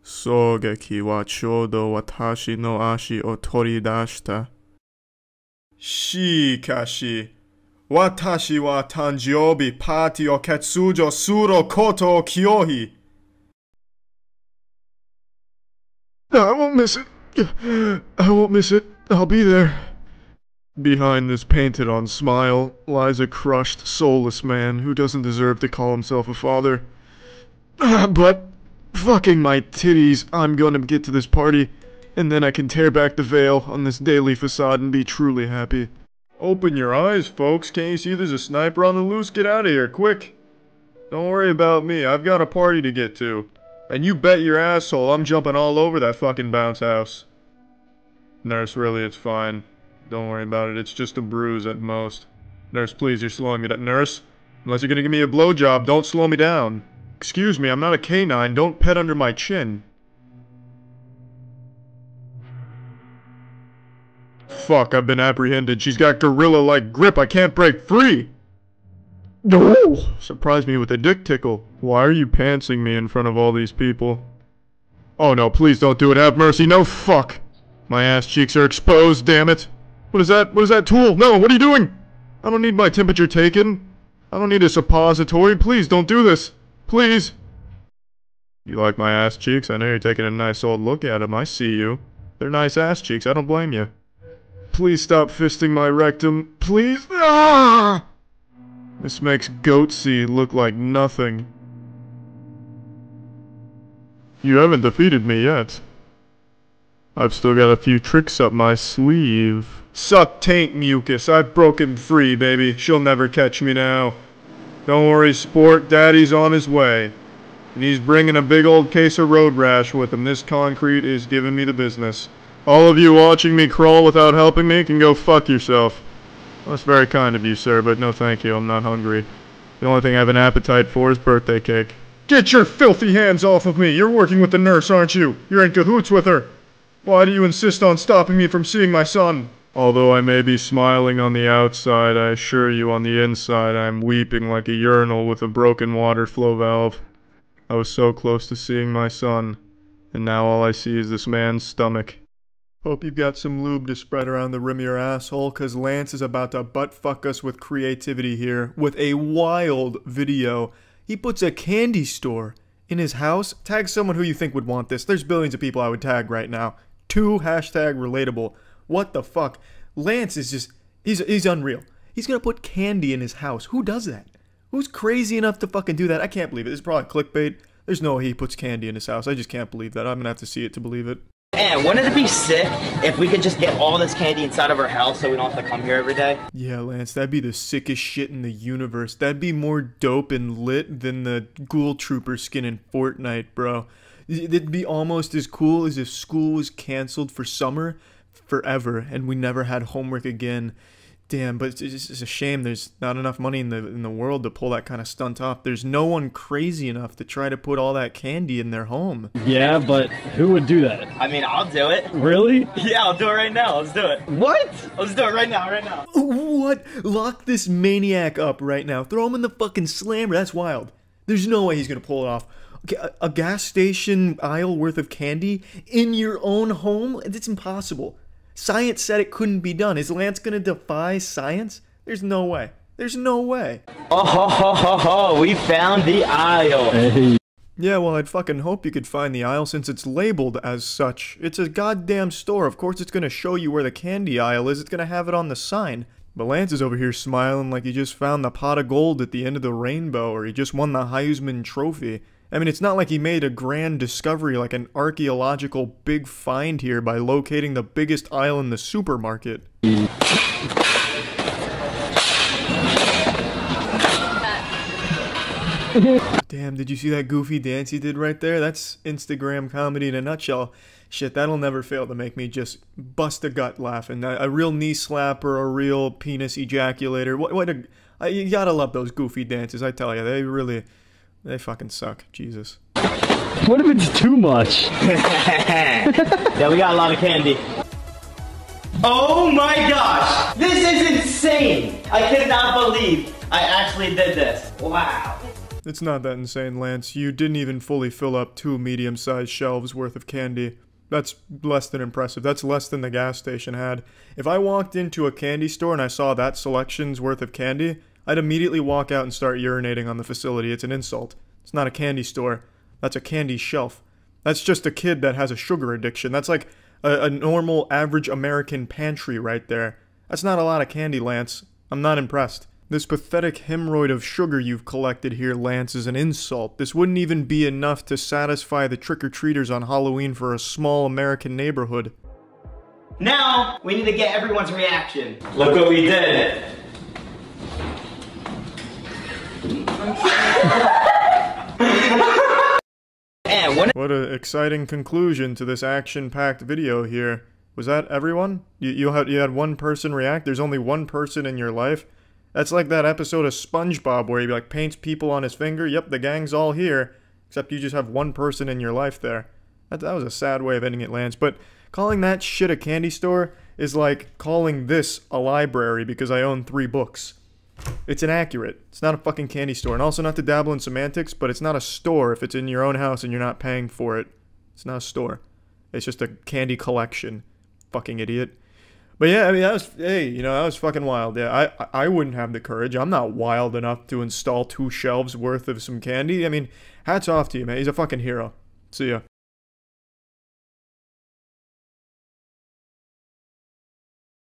[SPEAKER 1] Sogeki wa choudo watashi no ashi o toridashita. Shikashi. Watashi wa tanjiobi party o ketsujo suro koto o kyohi. I won't miss it. I won't miss it. I'll be there. Behind this painted-on smile lies a crushed, soulless man who doesn't deserve to call himself a father. But, fucking my titties, I'm gonna get to this party, and then I can tear back the veil on this daily facade and be truly happy. Open your eyes, folks. Can't you see there's a sniper on the loose? Get out of here, quick! Don't worry about me, I've got a party to get to. And you bet your asshole I'm jumping all over that fucking bounce house. Nurse, really, it's fine. Don't worry about it, it's just a bruise at most. Nurse, please, you're slowing me down. Nurse, unless you're gonna give me a blowjob, don't slow me down. Excuse me, I'm not a canine, don't pet under my chin. Fuck, I've been apprehended. She's got gorilla-like grip, I can't break free! No! Surprise me with a dick tickle. Why are you pantsing me in front of all these people? Oh no, please don't do it, have mercy, no fuck! My ass cheeks are exposed, damn it! What is that? What is that tool? No, what are you doing? I don't need my temperature taken. I don't need a suppository. Please don't do this. Please. You like my ass cheeks? I know you're taking a nice old look at them. I see you. They're nice ass cheeks. I don't blame you. Please stop fisting my rectum. Please. Ah! This makes Goatsy look like nothing. You haven't defeated me yet. I've still got a few tricks up my sleeve. Suck taint mucus, I've broken free, baby. She'll never catch me now. Don't worry, sport, daddy's on his way. And he's bringing a big old case of road rash with him. This concrete is giving me the business. All of you watching me crawl without helping me can go fuck yourself. Well, that's very kind of you, sir, but no thank you, I'm not hungry. The only thing I have an appetite for is birthday cake. Get your filthy hands off of me! You're working with the nurse, aren't you? You're in cahoots with her. Why do you insist on stopping me from seeing my son? Although I may be smiling on the outside, I assure you on the inside I'm weeping like a urinal with a broken water flow valve. I was so close to seeing my son, and now all I see is this man's stomach. Hope you've got some lube to spread around the rim of your asshole, cause Lance is about to butt-fuck us with creativity here, with a wild video. He puts a candy store in his house. Tag someone who you think would want this. There's billions of people I would tag right now. #relatable. What the fuck? Lance is just, he's unreal. He's gonna put candy in his house. Who does that? Who's crazy enough to fucking do that? I can't believe it. This is probably clickbait. There's no way he puts candy in his house. I just can't believe that. I'm gonna have to see it to believe it.
[SPEAKER 4] And wouldn't it be sick if we could just get all this candy inside of our house so we don't have to come here every day?
[SPEAKER 1] Yeah, Lance, that'd be the sickest shit in the universe. That'd be more dope and lit than the Ghoul Trooper skin in Fortnite, bro. It'd be almost as cool as if school was canceled for summer forever and we never had homework again. Damn, but it's just a shame there's not enough money in the world to pull that kind of stunt off. There's no one crazy enough to try to put all that candy in their home.
[SPEAKER 20] Yeah, but who would do that?
[SPEAKER 4] I mean, I'll do it.
[SPEAKER 20] Really?
[SPEAKER 4] Yeah, I'll do it right now. Let's do it.
[SPEAKER 20] What?
[SPEAKER 4] Let's do it right now,
[SPEAKER 1] What? Lock this maniac up right now. Throw him in the fucking slammer. That's wild. There's no way he's gonna pull it off. A gas station aisle worth of candy in your own home? It's impossible. Science said it couldn't be done. Is Lance gonna defy science? There's no way. There's no way.
[SPEAKER 4] Oh ho ho ho ho, we found the aisle.
[SPEAKER 20] Hey.
[SPEAKER 1] Yeah, well, I'd fucking hope you could find the aisle since it's labeled as such. It's a goddamn store. Of course it's gonna show you where the candy aisle is. It's gonna have it on the sign. But Lance is over here smiling like he just found the pot of gold at the end of the rainbow, or he just won the Heisman Trophy. I mean, it's not like he made a grand discovery like an archaeological big find here by locating the biggest aisle in the supermarket. Damn, did you see that goofy dance he did right there? That's Instagram comedy in a nutshell. Shit, that'll never fail to make me just bust a gut laughing. A real knee slapper, a real penis ejaculator. You gotta love those goofy dances, I tell you. They fucking suck. Jesus.
[SPEAKER 20] What if it's too much?
[SPEAKER 4] Yeah, we got a lot of candy. Oh my gosh! This is insane! I cannot believe I actually did this. Wow.
[SPEAKER 1] It's not that insane, Lance. You didn't even fully fill up 2 medium-sized shelves worth of candy. That's less than impressive. That's less than the gas station had. If I walked into a candy store and I saw that selection's worth of candy, I'd immediately walk out and start urinating on the facility. It's an insult. It's not a candy store. That's a candy shelf. That's just a kid that has a sugar addiction. That's like a normal, average American pantry right there. That's not a lot of candy, Lance. I'm not impressed. This pathetic hemorrhoid of sugar you've collected here, Lance, is an insult. This wouldn't even be enough to satisfy the trick-or-treaters on Halloween for a small American neighborhood.
[SPEAKER 4] Now, we need to get everyone's reaction. Look what we did.
[SPEAKER 1] What an exciting conclusion to this action-packed video here. Was that everyone? You had one person react? There's only one person in your life? That's like that episode of SpongeBob where he like paints people on his finger. Yep, the gang's all here. Except you just have one person in your life there. That was a sad way of ending it, Lance. But calling that shit a candy store is like calling this a library because I own 3 books. It's inaccurate. It's not a fucking candy store. And also, not to dabble in semantics, but it's not a store if it's in your own house and you're not paying for it. It's not a store. It's just a candy collection. Fucking idiot. But yeah, I mean, that was fucking wild. Yeah, I wouldn't have the courage. I'm not wild enough to install 2 shelves worth of some candy. I mean, hats off to you, man. He's a fucking hero. See ya.